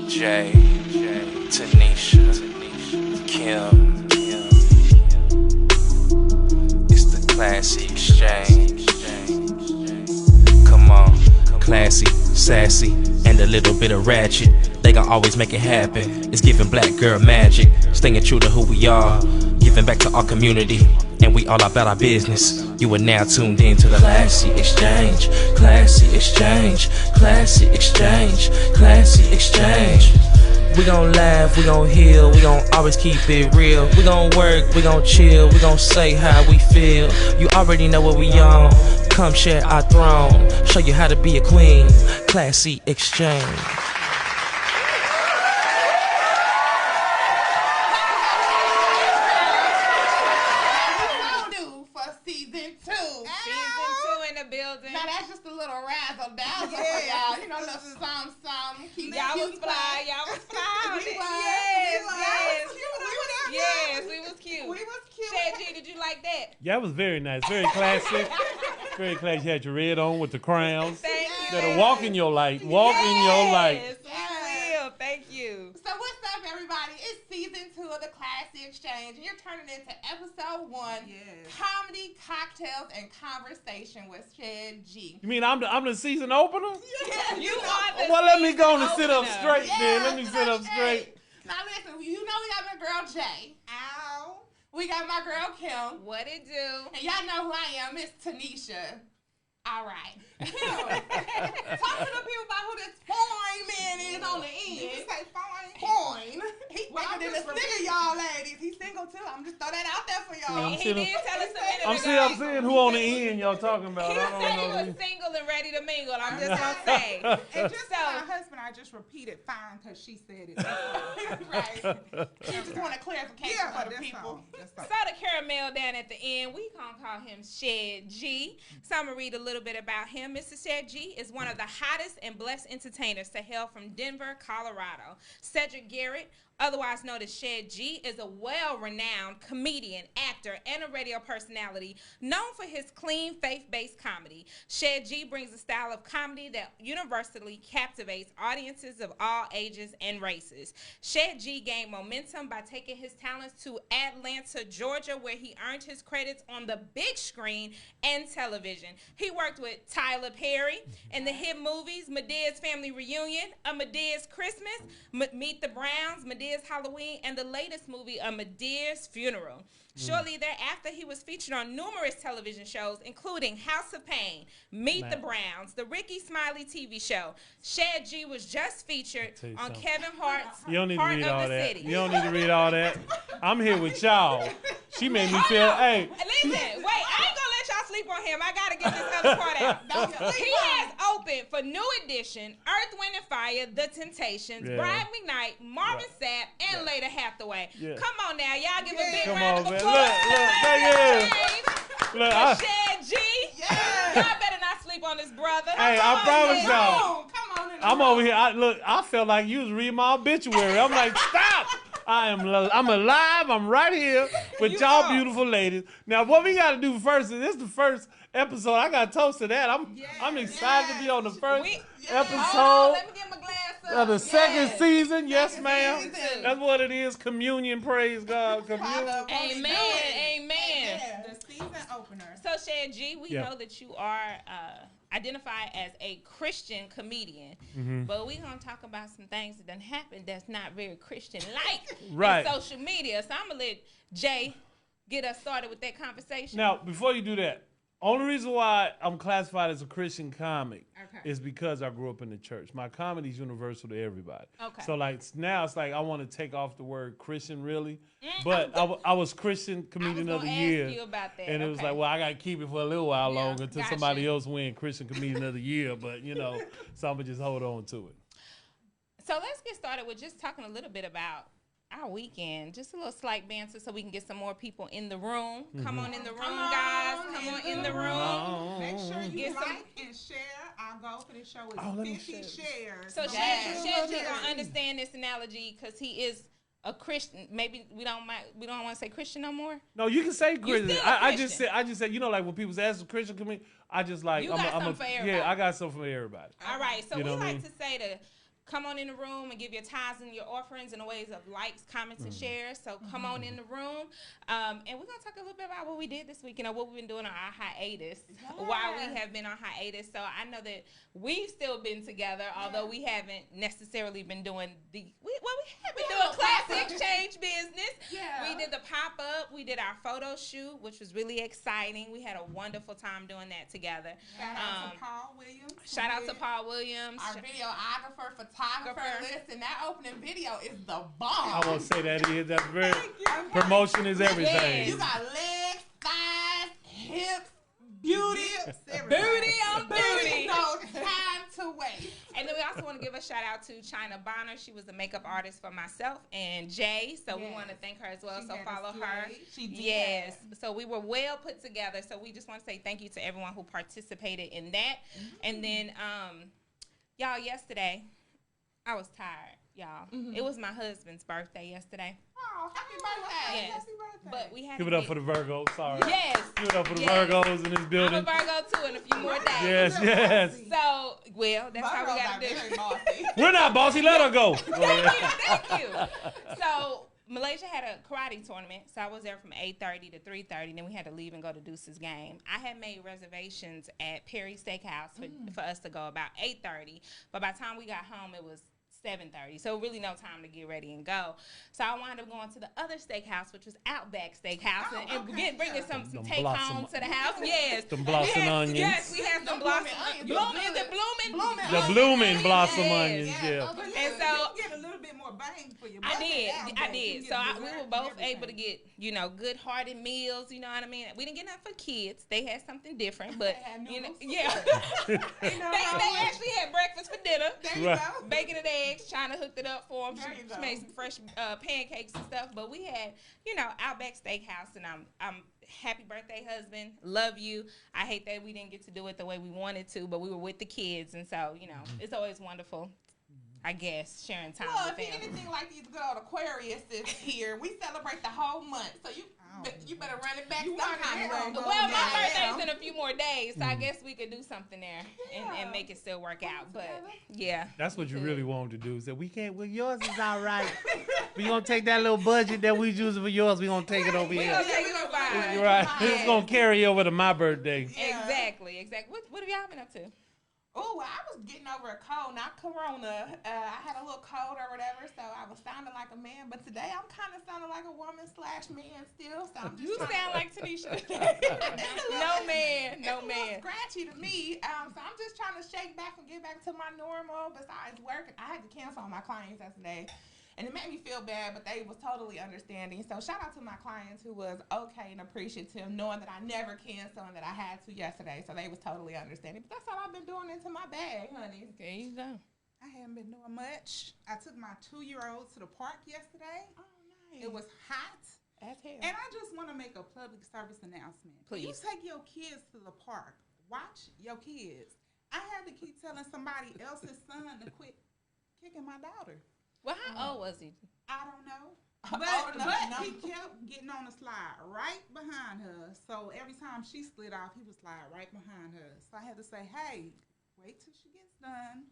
Jay, Tanisha, Kim. It's the classy exchange. Come on. Classy, sassy, and a little bit of ratchet. They gon' always make it happen. It's giving black girl magic. Staying true to who we are. Giving back to our community. And we all about our business. You are now tuned in to the Classy Exchange. Classy Exchange. Classy Exchange. Classy Exchange. We gon' laugh, we gon' heal, we gon' always keep it real. We gon' work, we gon' chill, we gon' say how we feel. You already know what we on. Come share our throne. Show you how to be a queen. Classy Exchange. Now that's just a little razzle dazzle for y'all. You know, little some. Y'all was fly. Y'all was fly. Yes, we was cute. We was cute. Shad G, did you like that? Yeah, it was very nice, very classy. Very classy. You had your red on with the crowns. Thank you. That'll walk in your light. Walk in your light. Yes, we will. Thank you. So what's up, everybody? It's season 2 of the Classy Exchange, and you're turning into episode 1. Yes. Comedy, cocktails, and conversation with Shad G. You mean I'm the season opener? Yes, you are the Well, let me go and opener. sit up straight then. Let me sit up straight. Now listen, you know we got my girl Jay. Ow. We got my girl Kim. What it do? And y'all know who I am, Miss Tanisha. All right. Talk to the people about who this fine man is on the end. Did you say fine? Fine. He's bigger than the nigga, y'all ladies. He's single too. I'm just throw that out there for y'all. Yeah, He did tell us a minute I'm ago. seeing who on the end y'all talking about. He I don't said he know. was single and ready to mingle. I'm just gonna say. And just so my husband, I just repeated fine because she said it. Right. She just want a clarification for the people. So the caramel down at the end, we gonna call him Shad G. So I'm gonna read a little bit about him. Mr. Shad G is one of the hottest and blessed entertainers to hail from Denver, Colorado. Cedric Garrett, otherwise known as Shad G, is a well-renowned comedian, actor, and a radio personality known for his clean, faith-based comedy. Shad G brings a style of comedy that universally captivates audiences of all ages and races. Shad G gained momentum by taking his talents to Atlanta, Georgia, where he earned his credits on the big screen and television. He worked with Tyler Perry in the hit movies Medea's Family Reunion, A Medea's Christmas, Meet the Browns, Medea's Halloween, and the latest movie, A Medea's Funeral. Shortly thereafter, he was featured on numerous television shows, including House of Pain, Meet the Browns, the Ricky Smiley TV show. Shad G was just featured on Kevin Hart's You don't need to Heart read of all the that. City. You don't need to read all that. I'm here with y'all. She made me feel, hey. Listen, wait, I ain't gonna let y'all sleep on him. I gotta get this other part out. He has opened for New Edition, Earth, Wind and Fire, The Temptations, Brian McKnight, Marvin Sapp, and Later Hathaway. Yeah. Come on now, y'all give a big Come round on, of man. applause. Look, thank you. Look, Shad G. Y'all better not sleep on this brother. Hey, I promise y'all. Come on in. I'm over here. I felt like you was reading my obituary. I'm like, stop. I'm alive. I'm right here with y'all beautiful ladies. Now, what we got to do first is this is the first episode. I got to toast to that. I'm excited to be on the first episode. Hold on, let me get my glass up. Of the second season. Yes, ma'am. That's what it is. Communion. Praise God. Communion. Amen. The season opener. So, Shad G, we know that you are identified as a Christian comedian, but we're going to talk about some things that done happened that's not very Christian-like in social media. So, I'm going to let Jay get us started with that conversation. Now, before you do that, only reason why I'm classified as a Christian comic is because I grew up in the church. My comedy is universal to everybody. Okay. So now it's like I want to take off the word Christian really, but I was Christian Comedian of the Year. You about that. And it was like, well, I got to keep it for a little while longer until somebody else win Christian Comedian of the Year. But, so I'm going to just hold on to it. So let's get started with just talking a little bit about our weekend. Just a little slight banter so we can get some more people in the room. Come on in the room, guys. Come on in the room. Make sure you Get like and share. Our goal for this show is 50 shares. So Shad G gonna understand this analogy because he is a Christian. Maybe we don't want to say Christian no more. No, you can say Christian. I just said like when people ask Christian comedian, I just like you got something for everybody. Yeah, I got something for everybody. All right, so we like to say the come on in the room and give your tithes and your offerings in the ways of likes, comments, and shares. So come on in the room. And we're going to talk a little bit about what we did this week, what we've been doing on our hiatus, while we have been on hiatus. So I know that we've still been together, although we haven't necessarily been doing we have been doing class exchange business. Yeah. We did the pop-up. We did our photo shoot, which was really exciting. We had a wonderful time doing that together. Shout out to Paul Williams. Shout out to Paul Williams. Our videographer, photographer. Listen, that opening video is the bomb. I won't say that is. That's very promotion is everything. Yes. You got legs, thighs, hips, beauty on beauty. No time to waste. And then we also want to give a shout out to China Bonner. She was the makeup artist for myself and Jay. So we want to thank her as well. So follow her. She did. Yes. So we were well put together. So we just want to say thank you to everyone who participated in that. And then, y'all, yesterday, I was tired, y'all. It was my husband's birthday yesterday. Oh, happy birthday. Yes. Happy birthday. But we had Give it up for the Virgos. Sorry. Yes. Give it up for the Virgos in this building. I'm a Virgo too in a few more days. Yes. So, that's how we got to do it. We're not bossy. Let her go. Thank you. So, Malaysia had a karate tournament, so I was there from 8:30 to 3:30. Then we had to leave and go to Deuce's game. I had made reservations at Perry Steakhouse for us to go about 8:30, but by the time we got home, it was 7:30, so really no time to get ready and go. So I wound up going to the other steakhouse, which was Outback Steakhouse, bringing some take home to the house. Yes, some blossom onions. Yes, we had some blossom onions. The blooming blossom onions. Yeah. And so get a little bit more bang for your. I did. So we were both able to get good-hearted meals. You know what I mean? We didn't get nothing for kids. They had something different, but yeah. They actually had breakfast for dinner. There you go. Bacon and eggs. China hooked it up for them. She made some fresh pancakes and stuff. But we had, Outback Steakhouse, and I'm happy birthday, husband. Love you. I hate that we didn't get to do it the way we wanted to, but we were with the kids, and so it's always wonderful. I guess sharing time with them. Well, if anything like these good old Aquarius is here, we celebrate the whole month, so you better run it back sometime. Well, my birthday's in a few more days, so I guess we could do something there and make it still work out. But that's what you really wanted to do. So we can't. Well, yours is all right. We gonna take that little budget that we use for yours. We gonna take it over here. We'll take it over. Right. It's gonna carry over to my birthday. Yeah. Exactly. What have y'all been up to? Oh, I was getting over a cold, not corona. I had a little cold or whatever, so I was sounding like a man. But today I'm kind of sounding like a woman/man still. So I'm just sound like Tanisha. No man. A little scratchy to me. So I'm just trying to shake back and get back to my normal. Besides work, I had to cancel on my clients yesterday. And it made me feel bad, but they was totally understanding. So shout out to my clients who was okay and appreciative, knowing that I never canceled and that I had to yesterday. So they was totally understanding. But that's all I've been doing into my bag, honey. There you go. I haven't been doing much. I took my 2-year-old to the park yesterday. Oh, nice. It was hot. As hell. And I just want to make a public service announcement. Please. You take your kids to the park. Watch your kids. I had to keep telling somebody else's son to quit kicking my daughter. Well, how old was he? I don't know. But he kept getting on the slide right behind her. So every time she slid off, he would slide right behind her. So I had to say, hey, wait till she gets done.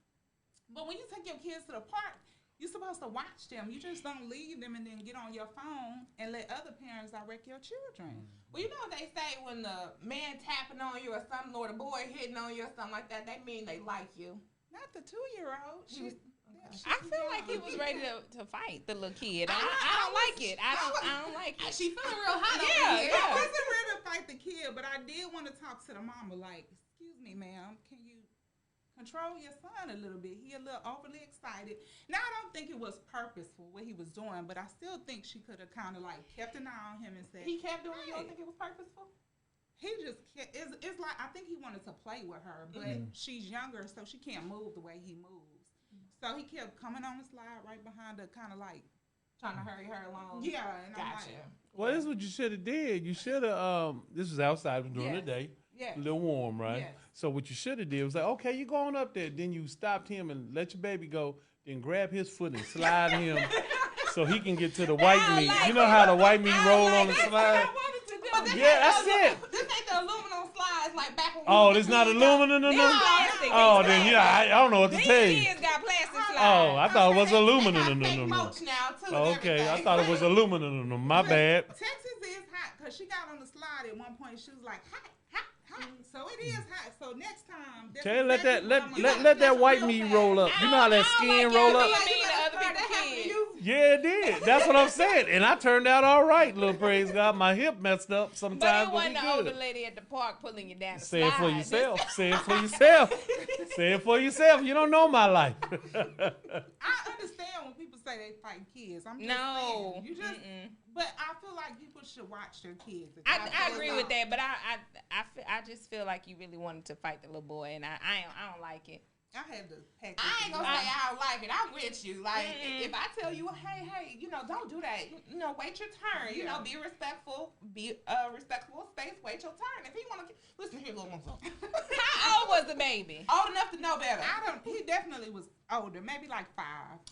But when you take your kids to the park, you're supposed to watch them. You just don't leave them and then get on your phone and let other parents direct your children. Well, you know what they say when the man tapping on you or something, or the boy hitting on you or something like that, they mean they like you. Not the 2-year-old. I feel like he was ready to fight the little kid. I don't like it. I don't like it. She feeling real hot. Yeah. I wasn't ready to fight the kid, but I did want to talk to the mama. Like, excuse me, ma'am, can you control your son a little bit? He a little overly excited. Now I don't think it was purposeful what he was doing, but I still think she could have kind of like kept an eye on him and said he kept doing it. You don't think it was purposeful? He just kept, it's like I think he wanted to play with her, but she's younger, so she can't move the way he moves. So he kept coming on the slide right behind her, kind of like trying to hurry her along. Yeah, and gotcha. I'm like, well, this is what you should have did. You should have. This was outside during the day. Yes. A little warm, right? Yes. So what you should have did was like, okay, you going up there. Then you stopped him and let your baby go. Then grab his foot and slide him so he can get to the white meat. You know how the white meat roll on the slide? Yeah, that's it. This ain't the aluminum slides like back when this not aluminum? No. Plastic. Oh, then I don't know what to tell you. These kids got plastic Oh, I thought it was aluminum. They got mulch now too. Okay, I thought it was aluminum. My bad. Texas is hot because she got on the slide at one point. She was like, hot. So it is hot. So next time, Okay, let that white meat roll up. You know how that skin roll up? Yeah, it did. That's what I'm saying. And I turned out all right, little praise God. My hip messed up sometimes, but it wasn't we the good. older lady at the park pulling you down the Say it for slide. yourself. Say it for yourself. Say it for yourself. You don't know my life. I understand when people say they fight kids. I'm just saying. You just, but I feel like people should watch their kids. I agree with that, but I just feel like you really wanted to fight the little boy, and I don't like it. I had to pack. I ain't gonna say I don't like it. I'm with you. Like if I tell you, hey, don't do that. Wait your turn. Be respectful. Be respectful space. Wait your turn. If he wanna listen here, little one. How old was the baby? Old enough to know better. He definitely was older, maybe like 5.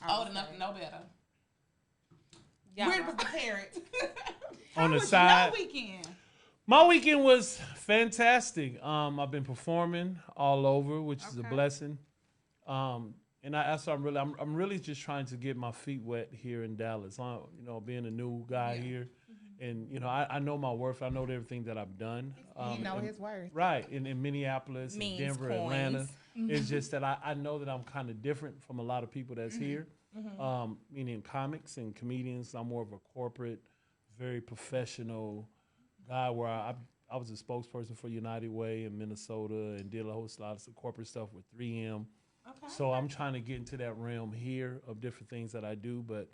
Old enough to know better. Where was the parent? On the How was side. your weekend? My weekend was fantastic. I've been performing all over, which is a blessing. And that's what I'm really just trying to get my feet wet here in Dallas. Being a new guy here, and I know my worth. I know everything that I've done. You know his worth, right? In Minneapolis, and Denver, coins. Atlanta. It's just that I know that I'm kind of different from a lot of people that's here. Meaning comics and comedians. I'm more of a corporate, very professional guy where I was a spokesperson for United Way in Minnesota and did a whole lot of corporate stuff with 3M. Okay. So I'm trying to get into that realm here of different things that I do. But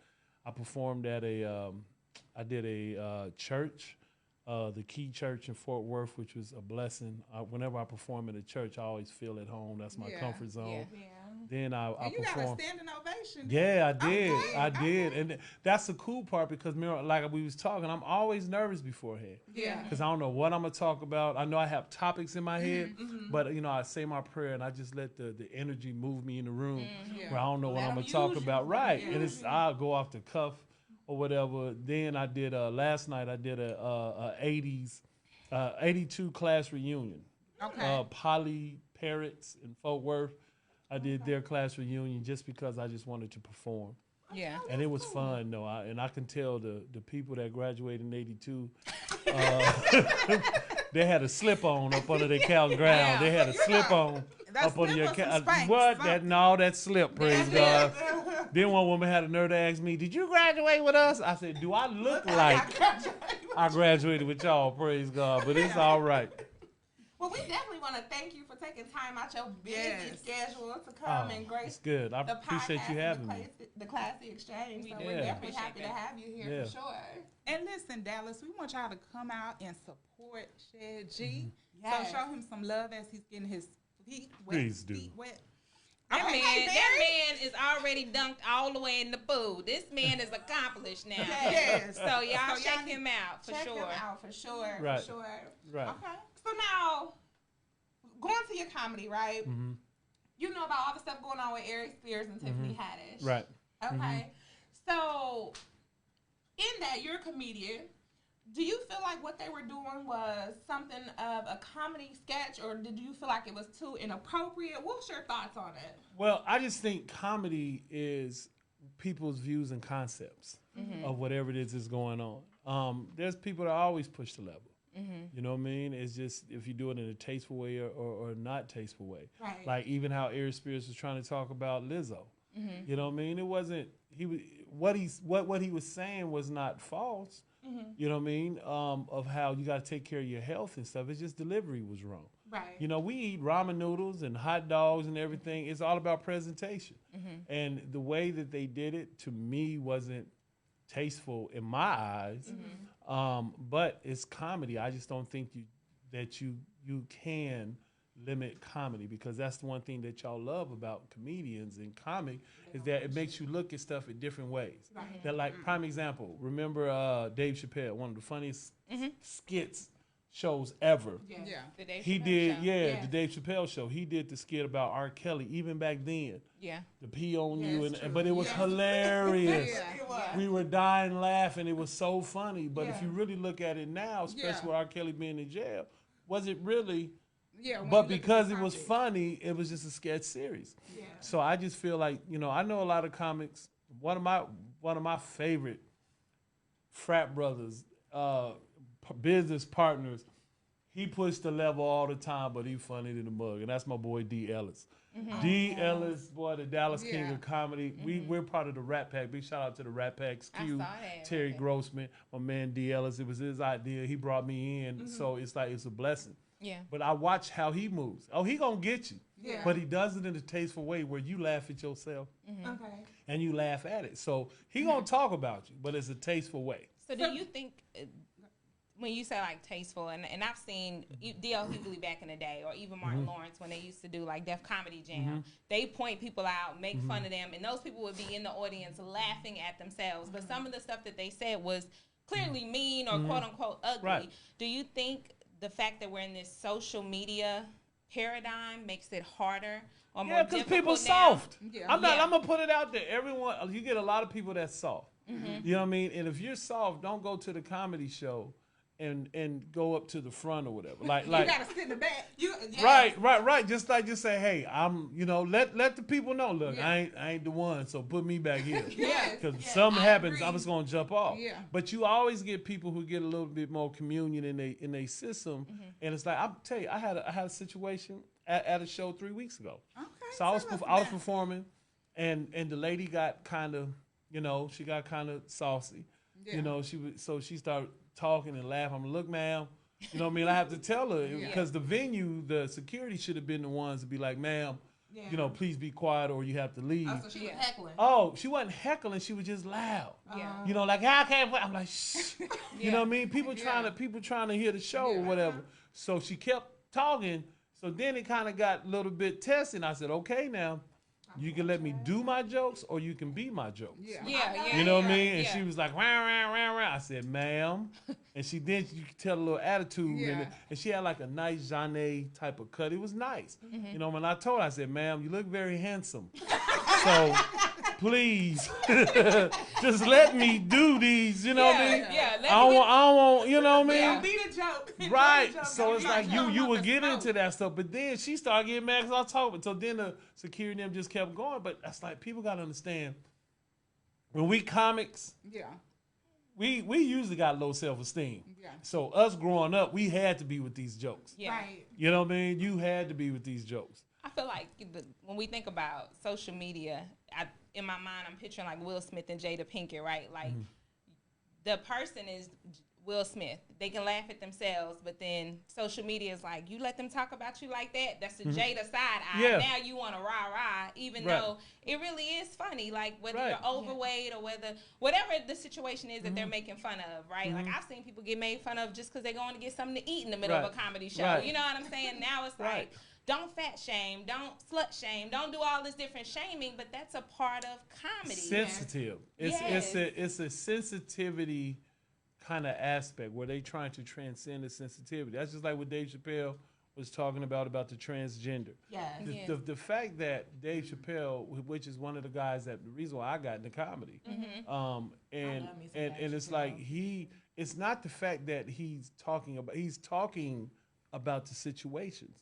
I performed at I did a church, the Key Church in Fort Worth, which was a blessing. Whenever I perform at a church, I always feel at home. That's my comfort zone. Yeah. Then I you performed. Got a standing ovation. Yeah, I did. Okay. I did. And that's the cool part because, like we was talking, I'm always nervous beforehand. Yeah. Because I don't know what I'm going to talk about. I know I have topics in my head, but, I say my prayer and I just let the energy move me in the room where I don't know what I'm going to talk about. Right. And I'll go off the cuff or whatever. Then I did, last night I did a 82 class reunion. Okay. Polly Parrots in Fort Worth. I did their class reunion just because I just wanted to perform. Yeah. And it was fun, though. I can tell the people that graduated in 82, they had a slip-on up under their counting ground. They had a slip-on up under your counting. What? That slip, praise God. Then one woman had a nerve to ask me, did you graduate with us? I said, do I look like I graduated with y'all, praise God. But it's all right. Well, we definitely want to thank you for taking time out your busy schedule to come and grace. It's good. I appreciate you having me. The Classy Exchange. So we're definitely happy to have you here for sure. And listen, Dallas, we want y'all to come out and support Shed G. So show him some love as he's getting his feet wet. Please do. That man is already dunked all the way in the pool. This man is accomplished now. Yes. So y'all check him out for sure. Check him out for sure. Right. For sure. Right. Okay. So now, going to your comedy, right? Mm-hmm. You know about all the stuff going on with Aries Spears and Tiffany Haddish. Right. Okay. So, in that, you're a comedian. Do you feel like what they were doing was something of a comedy sketch, or did you feel like it was too inappropriate? What's your thoughts on it? Well, I just think comedy is people's views and concepts of whatever it is going on. There's people that always push the level. You know what I mean? It's just if you do it in a tasteful way or not tasteful way. Right. Like even how Aries Spears was trying to talk about Lizzo. You know what I mean? It wasn't what he was saying was not false. You know what I mean? Of how you got to take care of your health and stuff. It's just delivery was wrong. Right. You know, we eat ramen noodles and hot dogs and everything. It's all about presentation. And the way that they did it to me wasn't tasteful in my eyes. But it's comedy. I just don't think you can limit comedy because that's the one thing that y'all love about comedians and comic is that it makes you look at stuff in different ways. Right. That like prime example, remember Dave Chappelle, one of the funniest skits shows ever. Yeah. He did, the Dave Chappelle show. He did the skit about R. Kelly, even back then. Yeah. The pee on you, but it was hilarious. We were dying laughing. It was so funny. But if you really look at it now, especially with R. Kelly being in jail, was it really Yeah, but because it was funny, it was just a sketch series. Yeah. So I just feel like, you know, I know a lot of comics. One of my favorite frat brothers, business partners, he pushed the level all the time, but he funny to the mug, and that's my boy D. Ellis. D. Ellis, boy, the Dallas King of comedy. We're part of the Rat Pack. Big shout out to the Rat Pack. Q, Terry Grossman, my man D. Ellis. It was his idea. He brought me in, so it's like it's a blessing. Yeah. But I watch how he moves. Oh, he gonna get you. Yeah. But he does it in a tasteful way where you laugh at yourself Okay. and you laugh at it. So he gonna talk about you, but it's a tasteful way. So do you think, when you say like tasteful, and I've seen D.L. Hughley back in the day, or even Martin Lawrence when they used to do like Def Comedy Jam, they point people out, make fun of them, and those people would be in the audience laughing at themselves. But some of the stuff that they said was clearly mean or quote unquote ugly. Right. Do you think the fact that we're in this social media paradigm makes it harder or more difficult? Yeah, because people now? soft. Yeah. I'm gonna put it out there. Everyone, you get a lot of people that's soft. You know what I mean? And if you're soft, don't go to the comedy show and go up to the front or whatever. Like you gotta sit in the back. Right. Just say, hey, I'm, you know, let the people know. Look, I ain't the one, so put me back here. Because something happens, I'm just gonna jump off. Yeah. But you always get people who get a little bit more communion in their system, and it's like I'll tell you, I had a situation at a show 3 weeks ago. Okay. So I was performing, and the lady got kind of, you know, she got kind of saucy. Yeah. You know, she started talking and laughing. I'm like, look, ma'am, you know what I mean? I have to tell her because the venue, the security should have been the ones to be like, ma'am, you know, please be quiet or you have to leave. Oh, so she was heckling. Oh, she wasn't heckling. She was just loud. You know, like, how can I'm like, shh. You know what I mean? People trying to hear the show or whatever. So she kept talking. So then it kind of got a little bit testy. And I said, okay, now. You can let me do my jokes or you can be my jokes. You know what I mean? And she was like, rah, rah, rah, rah. I said, ma'am. And you could tell a little attitude in it. And she had like a nice Jeanne type of cut. It was nice. You know, when I told her, I said, ma'am, you look very handsome. So please, just let me do these, you know what I mean? I don't want, you know what I mean? Don't be the joke. Right. So it's like you would get into that stuff, but then she started getting mad because I was talking. So then the security and them just kept going. But that's like, people got to understand, when we comics, we usually got low self-esteem. So us growing up, we had to be with these jokes. Right. You know what I mean? You had to be with these jokes. I feel like when we think about social media, in my mind, I'm picturing like Will Smith and Jada Pinkett, right? Like the person is Will Smith. They can laugh at themselves, but then social media is like, you let them talk about you like that? That's the Jada side eye. Yeah. Now you want to rah-rah, even though it really is funny. Like whether you're overweight or whatever the situation is that they're making fun of, right? Like I've seen people get made fun of just because they're going to get something to eat in the middle of a comedy show. You know what I'm saying? Now it's like, don't fat shame, don't slut shame, don't do all this different shaming, but that's a part of comedy. Sensitive. It's a sensitivity kind of aspect where they trying to transcend the sensitivity. That's just like what Dave Chappelle was talking about the transgender. The fact that Dave Chappelle, which is one of the guys that the reason why I got into comedy, and it's like it's not the fact that he's talking about the situations.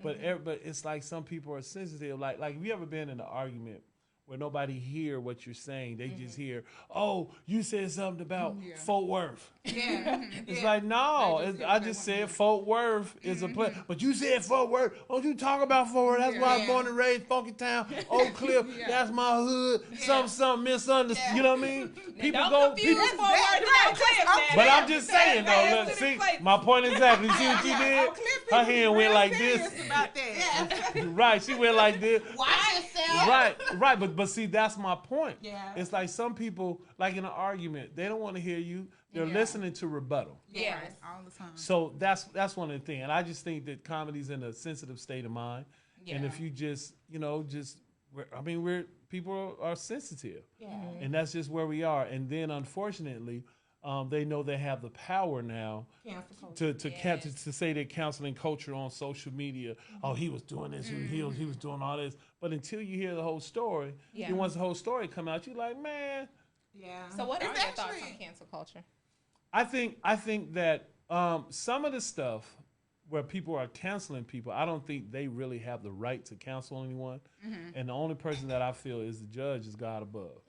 But it's like some people are sensitive. Like have you ever been in an argument where nobody hear what you're saying? They just hear, oh, you said something about Fort Worth. It's like, no, I just said Fort Worth is a place. But you said Fort Worth. Don't you talk about Fort Worth? That's where I was born and raised, Funky Town, Oak Cliff. That's my hood. Something misunderstood. You know what I mean? People Fort Worth and Oak Cliff. But I'm just saying, though. Look, see, my point exactly. See what you did? Her hand went like this. Right, she went like this. Watch yourself. Right. But see, that's my point. It's like some people, like in an argument, they don't want to hear you. They're listening to rebuttal. All the time. So that's one of the things. And I just think that comedy's in a sensitive state of mind. And if you just, people are sensitive. And that's just where we are. And then, unfortunately, they know they have the power now to say they're canceling culture on social media. Oh, he was doing this, he was doing all this. But until you hear the whole story, and once the whole story come out, you're like, man. So what are your thoughts on cancel culture? I think that some of the stuff where people are canceling people, I don't think they really have the right to cancel anyone. And the only person that I feel is the judge is God above.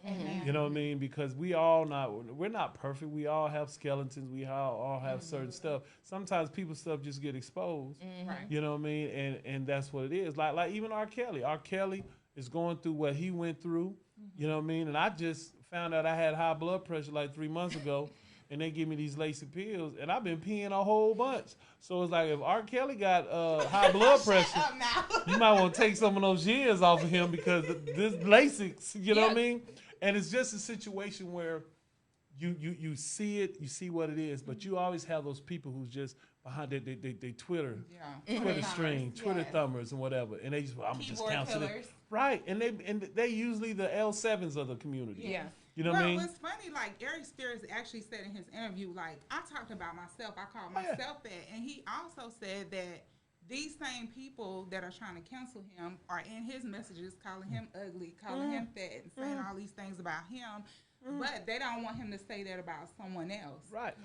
You know what I mean? Because we're not perfect. We all have skeletons. We all have certain stuff. Sometimes people's stuff just get exposed. You know what I mean? And that's what it is. Like even R. Kelly. R. Kelly is going through what he went through. You know what I mean? And I just found out I had high blood pressure like 3 months ago. And they give me these lacy pills, and I've been peeing a whole bunch. So it's like if R. Kelly got high blood pressure, you might want to take some of those years off of him because this Lasix, you know what I mean? And it's just a situation where you see it, you see what it is, but you always have those people who's just behind they Twitter stream, Twitter thumbers and whatever, and they just I'm just canceling it. Right, and they usually the L7s of the community. Yeah. You know what I mean? What's funny, like Aries Spears actually said in his interview, like I talked about myself, I called myself that, and he also said that these same people that are trying to cancel him are in his messages calling him ugly, calling him fat, and saying all these things about him, but they don't want him to say that about someone else. Right.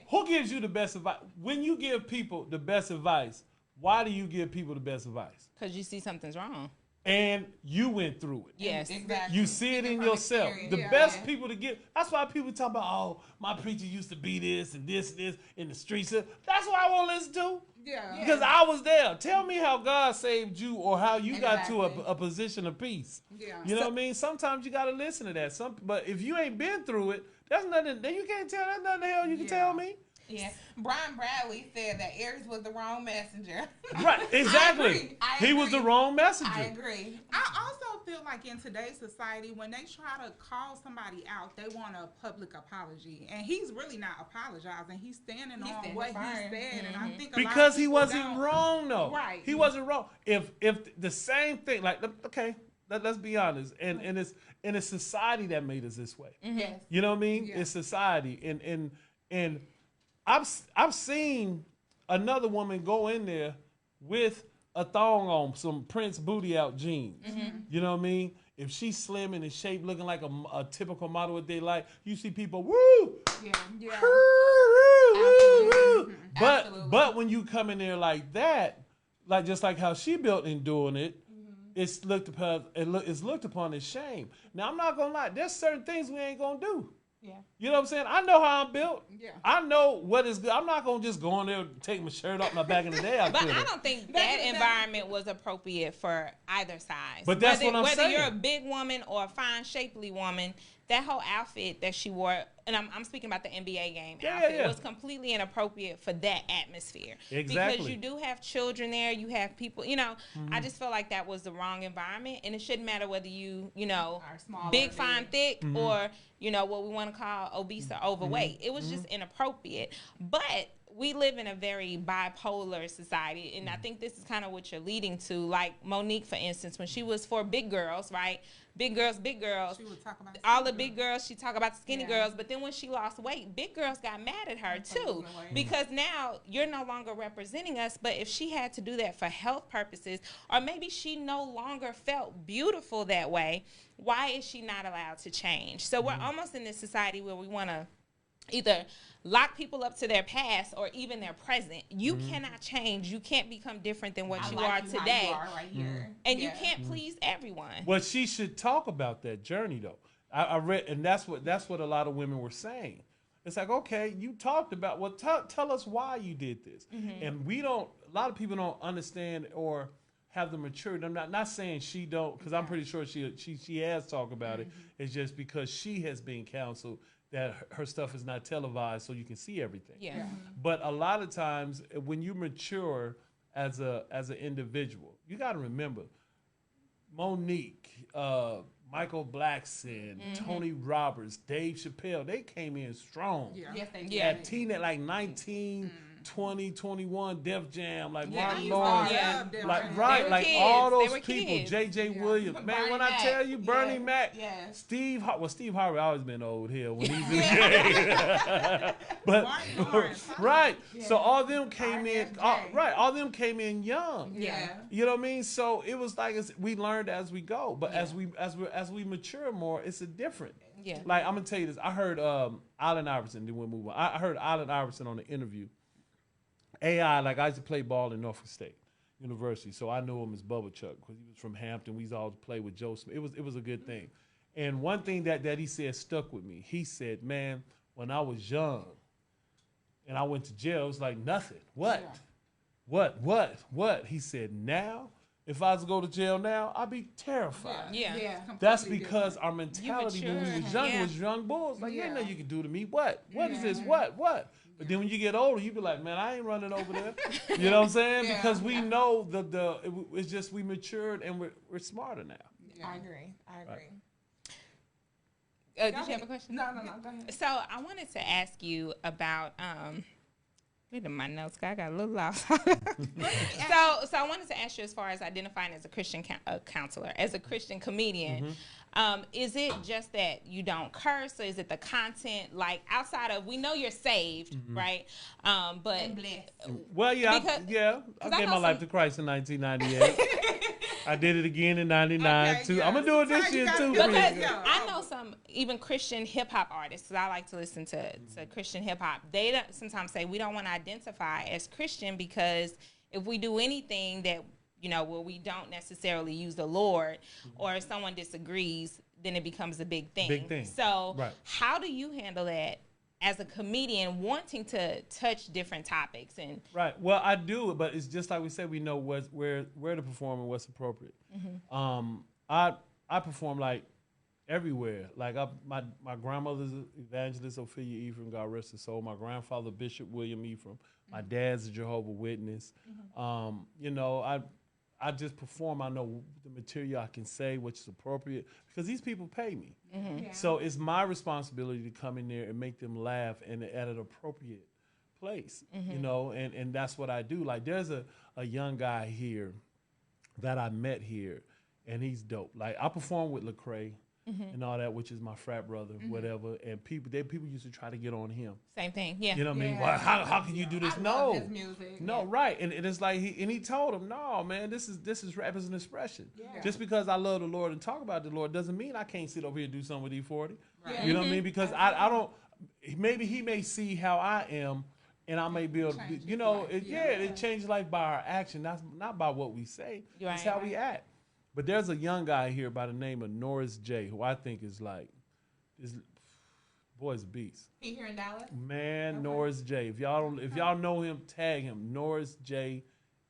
Who gives you the best advice? When you give people the best advice, why do you give people the best advice? Because you see something's wrong. And you went through it. Yes. Exactly. You see it in yourself. The best people to get. That's why people talk about, oh, my preacher used to be this and this in the streets. That's what I want to listen to. Yeah. Because I was there. Tell me how God saved you or how you got to a position of peace. Yeah. You know what I mean? Sometimes you got to listen to that. But if you ain't been through it, there's nothing. Then you can't tell. There's nothing the hell you can tell me. Yeah, Brian Bradley said that Aries was the wrong messenger. Right, exactly. I He was the wrong messenger. I agree. I also feel like in today's society, when they try to call somebody out, they want a public apology, and he's really not apologizing. He's standing on what he said, and I think because he wasn't wrong, though. Right, he wasn't wrong. If the same thing, like let's be honest, and it's society that made us this way. Yes. You know what I mean? Yeah. It's society, and I've seen another woman go in there with a thong on, some Prince booty out jeans. You know what I mean? If she's slim and in shape, looking like a typical model what they like, you see people woo, Yeah. woo. Absolutely. But when you come in there like that, like just like how she built in doing it, it's looked upon as shame. Now I'm not gonna lie, there's certain things we ain't gonna do. Yeah. You know what I'm saying? I know how I'm built. Yeah. I know what is good. I'm not going to just go in there and take my shirt off my back in the day. But I don't think that environment was appropriate for either side. But that's what I'm saying. Whether you're a big woman or a fine, shapely woman, that whole outfit that she wore, and I'm speaking about the NBA game outfit, was completely inappropriate for that atmosphere. Exactly. Because you do have children there, you have people, I just feel like that was the wrong environment, and it shouldn't matter whether you are small, big, fine, thick, or, what we want to call obese or overweight. It was just inappropriate. But we live in a very bipolar society, and I think this is kind of what you're leading to. Like Monique, for instance, when she was for big girls, right? Big girls. She would talk about all the big girls. She talk about the skinny girls, but then when she lost weight, big girls got mad at her too, because now you're no longer representing us. But if she had to do that for health purposes, or maybe she no longer felt beautiful that way, why is she not allowed to change? So we're almost in this society where we want to either lock people up to their past or even their present. You cannot change. You can't become different than what you are today. You are right here. And you can't please everyone. Well, she should talk about that journey, though. I read, and that's what a lot of women were saying. It's like, okay, you talked about, well, tell us why you did this. And a lot of people don't understand or have the maturity. I'm not saying she don't, because I'm pretty sure she has talked about it. It's just because she has been counseled that her stuff is not televised so you can see everything. Yeah. But a lot of times when you mature as an individual, you got to remember Monique, Michael Blackson, Tony Roberts, Dave Chappelle, they came in strong. Yeah. Yes, they did. Yeah. At teen at like 19, 20, 21, Def Jam, like Yeah, Martin I Lawrence, love Def like Jam. right, They were like kids. all They those were people, kids. J.J. Williams, man. Bernie When I Mac. tell you, Bernie Mac, Yes. Steve Harvey always been old here when he's in the game. But Martin Lawrence. right, Yeah. so all them came in, RFJ. all them came in young. Yeah. You know what I mean? So it was like we learned as we go, but as we mature more, it's a different. Yeah. Like I'm gonna tell you this. I heard Allen Iverson. Then we'll move on. I heard Allen Iverson on the interview, AI, like I used to play ball in Norfolk State University, so I knew him as Bubba Chuck because he was from Hampton. We used to all play with Joe Smith. It was a good thing. And one thing that he said stuck with me. He said, man, when I was young and I went to jail, it was like nothing. What? Yeah. What? He said, now, if I was to go to jail now, I'd be terrified. Yeah. That's because our mentality when we was young was young bulls. Like, you ain't know you could do to me. What? What is this? What? But then when you get older, you be like, man, I ain't running over there. You know what I'm saying? Because we know it's just we matured and we're smarter now. I agree. Right. Did you have a question? No, go ahead. So I wanted to ask you about wait a minute, my notes. I got a little lost. So I wanted to ask you, as far as identifying as a Christian counselor, as a Christian comedian, is it just that you don't curse, or is it the content? Like, outside of, we know you're saved, right? But And blessed. Well, I gave my life to Christ in 1998. I did it again in 99 too. I'm gonna do it this year too. Because I know some even Christian hip hop artists. I like to listen to Christian hip hop. They don't sometimes say we don't want to identify as Christian because if we do anything that where we don't necessarily use the Lord, or if someone disagrees, then it becomes a big thing. So how do you handle that as a comedian wanting to touch different topics? And well, I do, but it's just like we said, we know where to perform and what's appropriate. I perform like everywhere. Like my grandmother's evangelist Ophelia Ephraim, God rest her soul. My grandfather Bishop William Ephraim. My dad's a Jehovah's Witness. I just perform. I know the material I can say, which is appropriate, because these people pay me. So it's my responsibility to come in there and make them laugh and at an appropriate place, and that's what I do. Like, there's a young guy here that I met here, and he's dope. Like, I perform with Lecrae and all that, which is my frat brother, whatever. And people used to try to get on him. Same thing, yeah. You know what I mean? Well, how can you do this? I love his music. No, right. And it's like he told him, no, man, this is rap as an expression. Yeah. Just because I love the Lord and talk about the Lord doesn't mean I can't sit over here and do something with E40. Right. You know what I mean? Because I don't. Maybe he may see how I am, and I may be able to. It changes life by our action. That's not by what we say. It's how we act. But there's a young guy here by the name of Norris J, who I think is like, boy's a beast. He here in Dallas? Man, okay. Norris J. If y'all know him, tag him. Norris J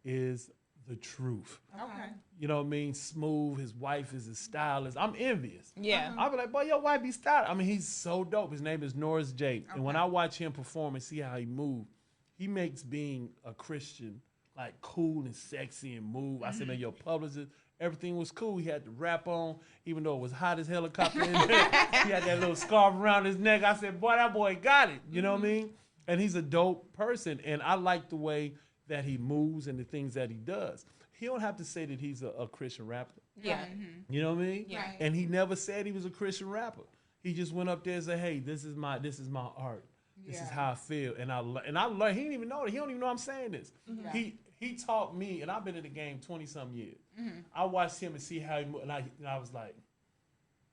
is the truth. Okay. You know what I mean? Smooth. His wife is his stylist. I'm envious. Yeah. I'll be like, boy, your wife be stylist. I mean, he's so dope. His name is Norris J. Okay. And when I watch him perform and see how he moves, he makes being a Christian like cool and sexy and move. I said, man, your publicist, everything was cool. He had the wrap on, even though it was hot as helicopter in there. He had that little scarf around his neck. I said, boy, that boy got it. You know what I mean? And he's a dope person. And I like the way that he moves and the things that he does. He don't have to say that he's a Christian rapper. Yeah. You know what I mean? Yeah. And he never said he was a Christian rapper. He just went up there and said, hey, this is my art. This is how I feel. And I learned. He didn't even know that. He don't even know I'm saying this. Yeah. He taught me, and I've been in the game 20-some years. I watched him and see how he moved, and I was like,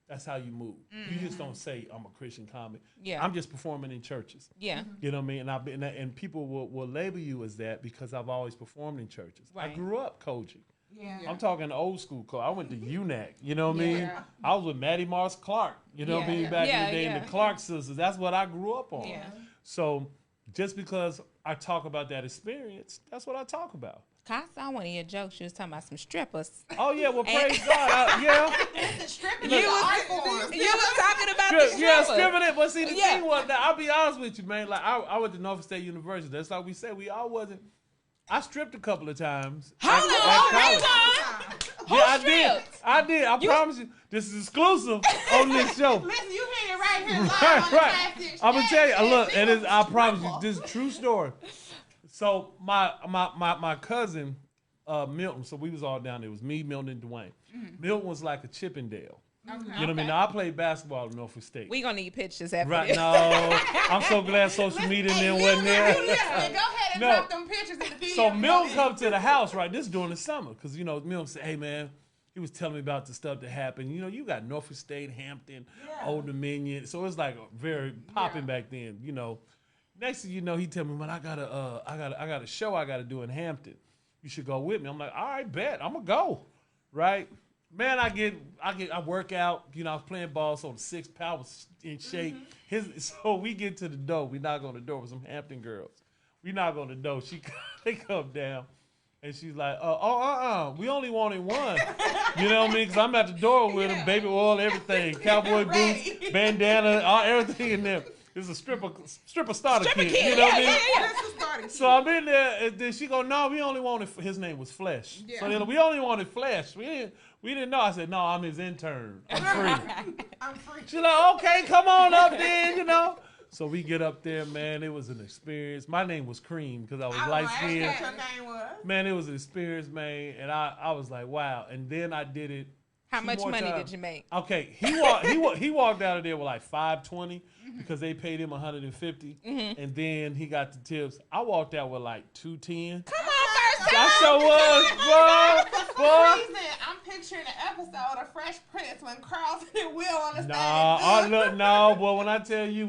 that's how you move. You just don't say, I'm a Christian comic. Yeah. I'm just performing in churches. Yeah. You know what I mean? And people will label you as that because I've always performed in churches. Right. I grew up coaching. Yeah. I'm talking old school coach. I went to UNAC, you know what I mean? I was with Maddie Mars Clark, you know what I mean? Back in the day, and the Clark sisters. That's what I grew up on. Yeah. So just because I talk about that experience, that's what I talk about. I saw one of your jokes. You was talking about some strippers. Oh yeah, well praise God. Yeah. Stripping you was talking about the strippers. Yeah, stripping it. But see, the thing was that I'll be honest with you, man. Like I went to Norfolk State University. That's like we said. We all wasn't. I stripped a couple of times. Hold on. Yeah, I did. I promise you. This is exclusive on this show. Listen, you hear it right here live right. I'm gonna tell you. Look, and I promise you, this is a true story. So my cousin Milton. So we was all down there. It was me, Milton, and Dwayne. Milton was like a Chippendale. Okay. You know what I mean? Now, I played basketball in Norfolk State. We gonna need pictures after right this. No, I'm so glad social media then wasn't there. Go ahead and drop them pictures in the video. So Milton come to the house, right? This is during the summer, because Milton said, "Hey man," he was telling me about the stuff that happened. You got Norfolk State, Hampton, Old Dominion, so it's like very popping back then. Next thing you know, he tell me, man, I got a show I got to do in Hampton. You should go with me. I'm like, all right, bet. I'm gonna go, right? Man, I work out. You know, I was playing ball, so the 6-pack was in shape. So we get to the door. We knock on the door with some Hampton girls. We knock on the door. They come down, and she's like, we only wanted one. You know what I mean? Because I'm at the door with them, baby oil, everything, cowboy boots, bandana, everything in there. It's a stripper starter kit. You know what I mean? So I'm in there, and then she go, no, we only wanted, his name was Flesh. Yeah. So then we only wanted Flesh. We didn't know. I said, no, I'm his intern. I'm free. I'm free. She's like, okay, come on up then, you know. So we get up there, man. It was an experience. My name was Cream because I was light skinned. What your name was? Man, it was an experience, man. And I was like, wow. And then I did it. How much money did you make? Okay, he walked out of there with like $520 because they paid him $150, and then he got the tips. I walked out with like $210. Come on, first time. I sure was, For some reason, I'm picturing an episode of Fresh Prince when Carlton and Will on the stage. No, boy. When I tell you,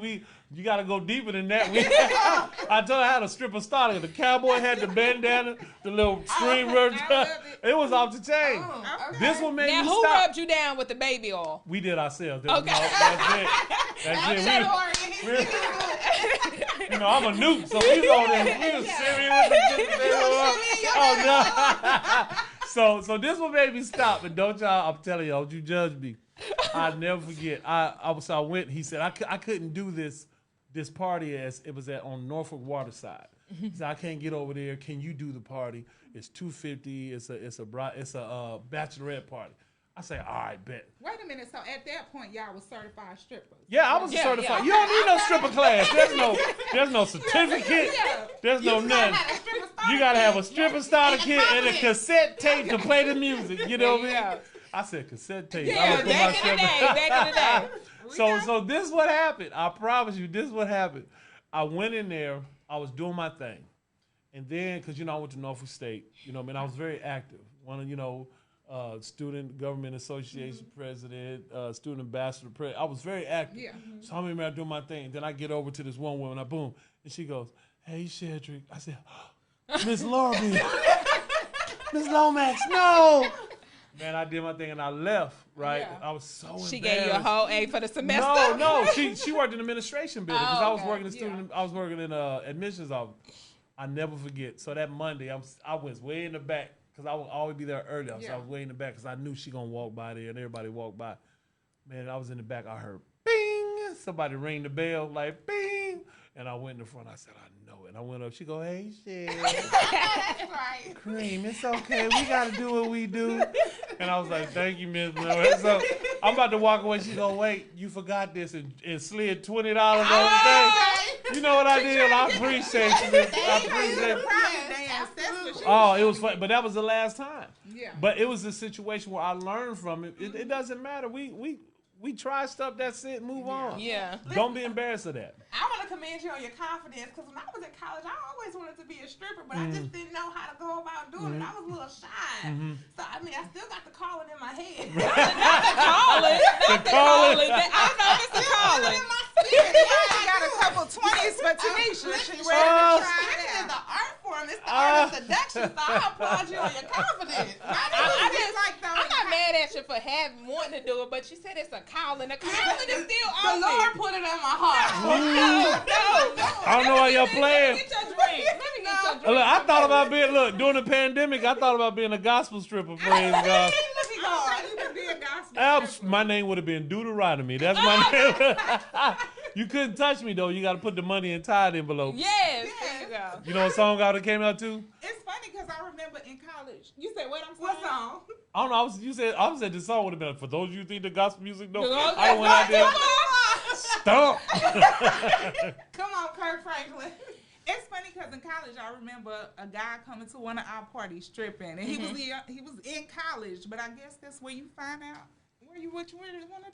you got to go deeper than that. I told her I had a stripper starter. The cowboy had the bandana, the little string rubber. It was off the chain. Okay. This one made me stop. Now, who rubbed you down with the baby oil? We did ourselves. Okay. That's it. You know, I'm a nuke, so we was on there. We was serious with the Oh, no. So this one made me stop. And don't y'all, I'm telling y'all, don't you judge me. I'll never forget. I went, he said, I couldn't do this party as it was on Norfolk Waterside. He said, I can't get over there. Can you do the party? It's $250. It's a bachelorette party. I say, all right, bet. Wait a minute. So at that point, y'all was certified strippers. Yeah, I was a certified. Yeah. You don't need no stripper class. There's no certificate. There's no nothing. You gotta have a stripper starter kit and a cassette tape to play the music. You know what I mean? I said cassette tape. Yeah, back in the day. So this is what happened. I promise you, this is what happened. I went in there. I was doing my thing. And then, because, I went to Norfolk State. I was very active. Student Government Association president, student ambassador president. I was very active. Yeah. So I remember doing my thing. Then I get over to this one woman. Boom. And she goes, hey, Shedrick. I said, Miss Laura B. Miss Lomax, no. Man, I did my thing and I left, right? Yeah. I was so embarrassed. She gave you a whole A for the semester? No. She worked in administration building because I was working in student. I was working in admissions office. I never forget. So that Monday, I was way in the back because I would always be there early. So I was way in the back because I knew she gonna walk by there and everybody walked by. Man, I was in the back. I heard bing. Somebody ring the bell like bing. And I went in the front. I said, I know it. And I went up. She go, hey, shit. Right. Cream, it's okay. We got to do what we do. And I was like, thank you, Miss Miller. So I'm about to walk away. She go, wait, you forgot this and slid $20 on the thing. You know what I did? I appreciate you. I appreciate it. Oh, it was fun. But that was the last time. Yeah. But it was a situation where I learned from it. It doesn't matter. We try stuff, that's it, move on. Yeah. Don't be embarrassed of that. I want to commend you on your confidence because when I was in college, I always wanted to be a stripper, but I just didn't know how to go about doing it. I was a little shy. So, I still got the calling in my head. Not the calling. I know it's the calling. In my spirit. I got a couple 20s for Tanisha. She ready to try it out. The art form. It's the art of seduction, so I applaud you on your confidence. I'm not mad at you for wanting to do it, but you said it's a calling. The calling is still on the Lord put it in my heart. No. I don't know why y'all playing. Let me get your drink. Look, I thought about being, during the pandemic, I thought about being a gospel stripper, praise God. My name would have been Deuteronomy. That's my name. You couldn't touch me, though. You got to put the money in tithe envelope. Yes, there you go. You know what song I came out to? It's funny because I remember in college. You said what I'm saying? What song? I don't know. I said this song would have been, for those of you who think the gospel music, no. I went out there. Stomp. Come on, Kirk Franklin. It's funny because in college, I remember a guy coming to one of our parties stripping, and he was in college. But I guess that's where you find out what you really want to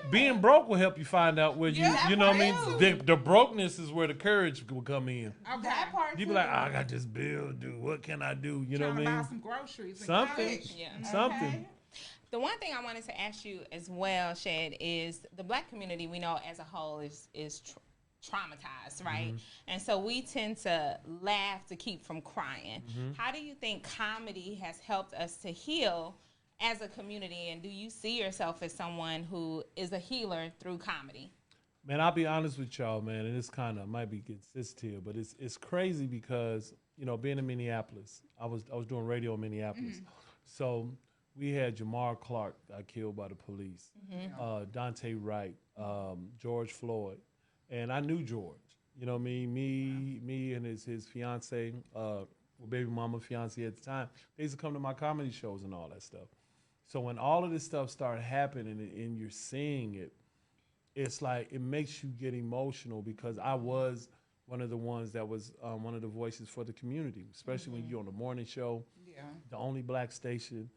do. Being broke will help you find out where you know what I mean. The brokenness is where the courage will come in. Okay. That part you be like, I got this bill due. What can I do? You know what I mean? Buy some groceries. Something. Something. Okay. The one thing I wanted to ask you as well, Shed, is the black community we know as a whole is traumatized, right? And so we tend to laugh to keep from crying. How do you think comedy has helped us to heal as a community, and do you see yourself as someone who is a healer through comedy? Man, I'll be honest with y'all, man, and this kind of might be getting sensitive, but it's crazy because, you know, being in Minneapolis, I was doing radio in Minneapolis. So we had Jamar Clark got killed by the police, Dante Wright, George Floyd, and I knew George. You know what I mean? Me and his fiance, baby mama fiance at the time, they used to come to my comedy shows and all that stuff. So when all of this stuff started happening and you're seeing it, it's like it makes you get emotional because I was one of the ones that was one of the voices for the community, especially when you're on the morning show, the only black station.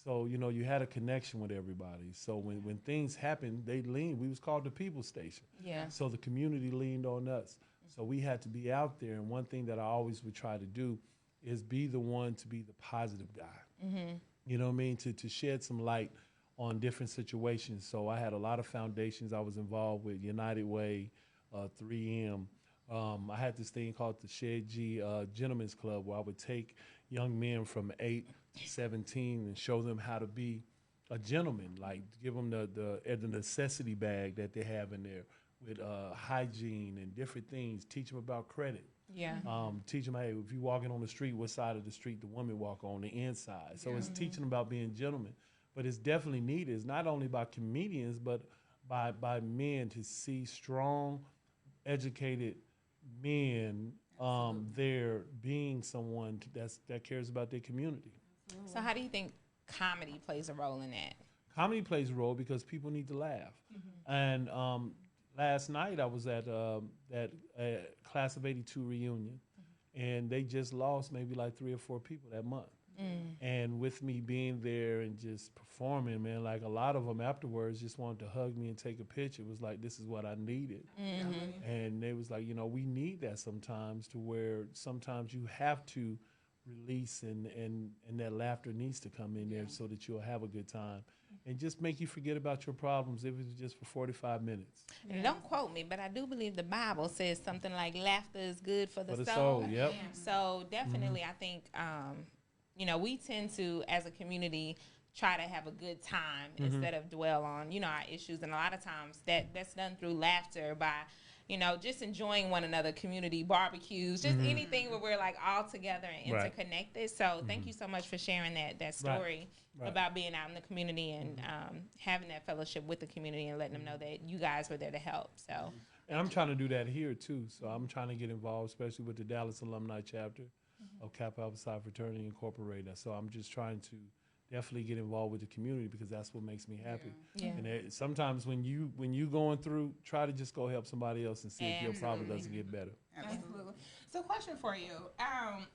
So, you know, you had a connection with everybody. So when things happened, they leaned. We was called the People Station. Yeah. So the community leaned on us. So we had to be out there. And one thing that I always would try to do is be the one to be the positive guy. You know what I mean? To shed some light on different situations. So I had a lot of foundations I was involved with, United Way, 3M. I had this thing called the Shed G Gentlemen's Club where I would take young men from 8 to 17 and show them how to be a gentleman, like give them the necessity bag that they have in there with hygiene and different things, teach them about credit. Yeah. Teach them, hey, if you're walking on the street, what side of the street the women walk on the inside. So it's teaching them about being gentlemen. But it's definitely needed. It's not only by comedians, but by men to see strong, educated men there being someone that cares about their community. So how do you think comedy plays a role in that? Comedy plays a role because people need to laugh. And last night I was at that Class of '82 reunion, and they just lost maybe like 3 or 4 people that month. And with me being there and just performing, man, like a lot of them afterwards just wanted to hug me and take a picture. It was like, this is what I needed. And they was like, you know, we need that sometimes, to where sometimes you have to release and that laughter needs to come in there so that you'll have a good time and just make you forget about your problems if it's just for 45 minutes. And don't quote me, but I do believe the Bible says something like laughter is good for the soul. soul. Yep. So definitely I think you know, we tend to, as a community, try to have a good time instead of dwell on, you know, our issues. And a lot of times that's done through laughter, by, you know, just enjoying one another, community barbecues, just anything where we're like all together and interconnected. So thank you so much for sharing that story about being out in the community and having that fellowship with the community and letting them know that you guys were there to help. So, and I'm trying to do that here too. So I'm trying to get involved, especially with the Dallas Alumni Chapter of Kappa Alpha Psi Fraternity Incorporated. So I'm just trying to definitely get involved with the community because that's what makes me happy. And sometimes when you going through, try to just go help somebody else and see if your problem doesn't get better. Absolutely. So question for you.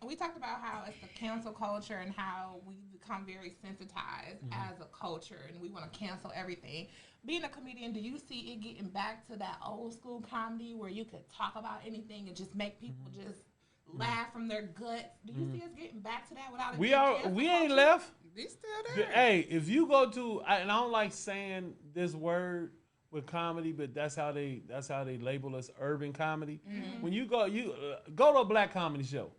We talked about how it's the cancel culture and how we become very sensitized as a culture and we want to cancel everything. Being a comedian, do you see it getting back to that old school comedy where you could talk about anything and just make people just laugh from their guts? Do you see us getting back to that without it? We ain't left. They still there. Hey, if you go to, and I don't like saying this word with comedy, but that's how they label us, urban comedy. When you go to a black comedy show.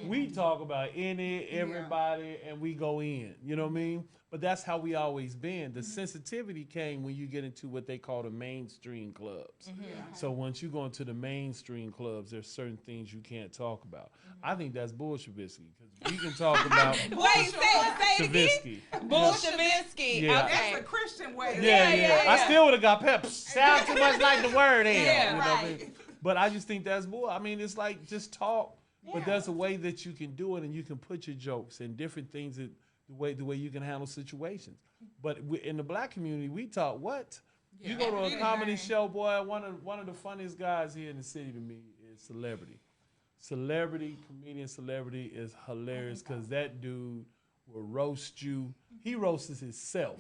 We talk about any, everybody, and we go in. You know what I mean? But that's how we always been. The sensitivity came when you get into what they call the mainstream clubs. So once you go into the mainstream clubs, there's certain things you can't talk about. I think that's Bolsheviki because we can talk about Wait, say it again. Bolsheviki. Yeah. Okay. That's a Christian way. Yeah. I still would have got pep. Sound too much like the word is. Yeah, you know what I mean? But I just think that's bull. I mean, it's like just talk. But there's a way that you can do it, and you can put your jokes and different things that the way you can handle situations. But in the black community, we talk what? You go to a comedy show, boy. One of the funniest guys here in the city to me is Celebrity. Comedian Celebrity is hilarious because that dude will roast you. He roasts himself.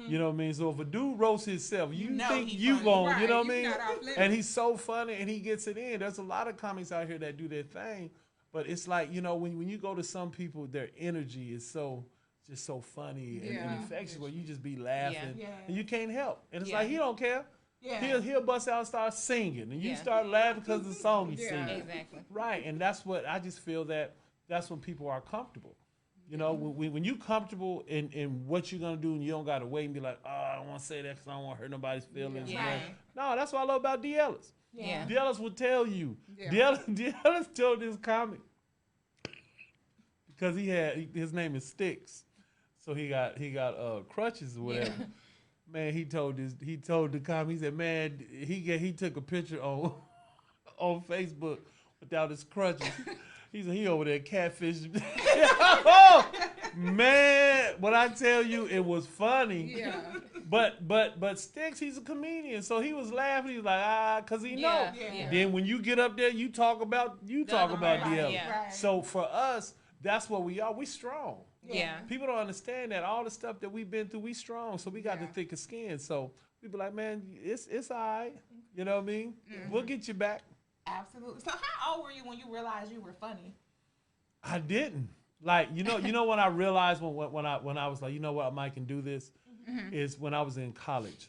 You know what I mean? So if a dude roasts himself, you think you gon', you know what I mean? And he's so funny and he gets it in. There's a lot of comics out here that do their thing. But it's like, you know, when you go to some people, their energy is just so funny and infectious where you just be laughing and you can't help. And it's like, he don't care. Yeah. He'll bust out and start singing, and you start laughing because of the song he's singing. Exactly. Right, and that's what I just feel that's when people are comfortable. You know, when you comfortable in what you're gonna do, and you don't gotta wait and be like, oh, I don't want to say that because I don't want to hurt nobody's feelings. Yeah. Right. No, that's what I love about D. Ellis. Yeah. D. Ellis will tell you. Yeah. D. Ellis told this comic because his name is Sticks, so he got crutches or whatever. Man, he told the comic, he said, man, he took a picture on Facebook without his crutches. He said he over there catfishing. Oh, man, when I tell you it was funny. Yeah. But Sticks, he's a comedian, so he was laughing. He was like, cause he know. Yeah. Then when you get up there, you talk about DL. Yeah. So for us, that's what we are. We strong. Yeah. People don't understand that all the stuff that we've been through, we strong. So we got the thicker skin. So we be like, man, it's all right. You know what I mean? We'll get you back. Absolutely. So how old were you when you realized you were funny? I didn't. Like, you know when I realized when I was like, you know what, I can do this, is when I was in college.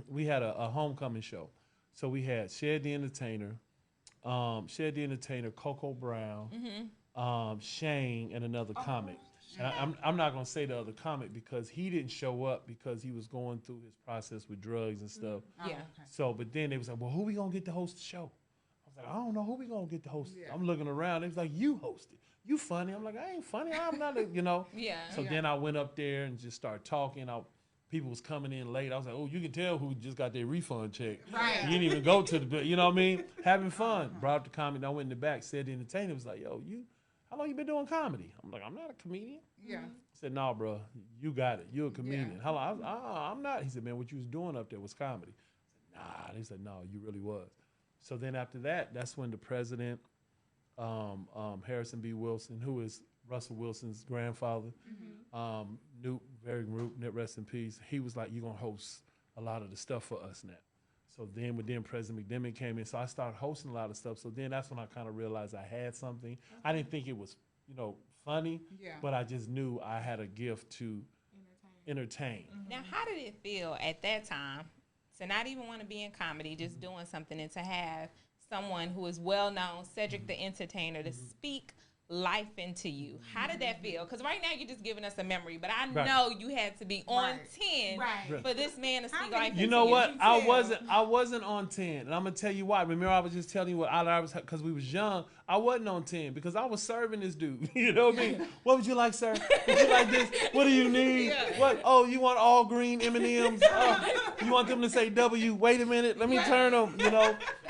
We had a homecoming show. So we had Shed the Entertainer, Coco Brown, Shane, and another comic. And I'm not gonna say the other comic because he didn't show up because he was going through his process with drugs and stuff. Yeah. So, but then they was like, well, who we gonna get to host the show? I was like, I don't know who we gonna get to host it. I'm looking around. They was like, you host it. You funny. I'm like, I ain't funny. I'm not, Yeah. So then I went up there and just started talking. People was coming in late. I was like, oh, you can tell who just got their refund check. Right. You didn't even go to the, you know what I mean? Having fun. Brought up the comedy. I went in the back. Said the entertainer was like, yo, how long you been doing comedy? I'm like, I'm not a comedian. Yeah. He said, no, bro, you got it. You're a comedian. Yeah. How long? I'm not. He said, man, what you was doing up there was comedy. I said, nah. He said, no, you really was. So then after that, that's when the president, Harrison B. Wilson, who is Russell Wilson's grandfather, Newt, rest in peace. He was like, you're going to host a lot of the stuff for us now. So then when President McDermott came in, so I started hosting a lot of stuff. So then that's when I kind of realized I had something. I didn't think it was, funny, but I just knew I had a gift to entertain. Now, how did it feel at that time to not even want to be in comedy, just doing something, and to have someone who is well known, Cedric the Entertainer, to speak life into you? How did that feel? Because right now you're just giving us a memory, but I know you had to be on 10 for this man to speak life into you. You know what? I wasn't on 10, and I'm gonna tell you why. Remember, I was just telling you what I was, because we was young. I wasn't on 10 because I was serving this dude. You know what I mean? What would you like, sir? Would you like this? What do you need? What? Oh, you want all green M&Ms? You want them to say W? Wait a minute, let me turn them.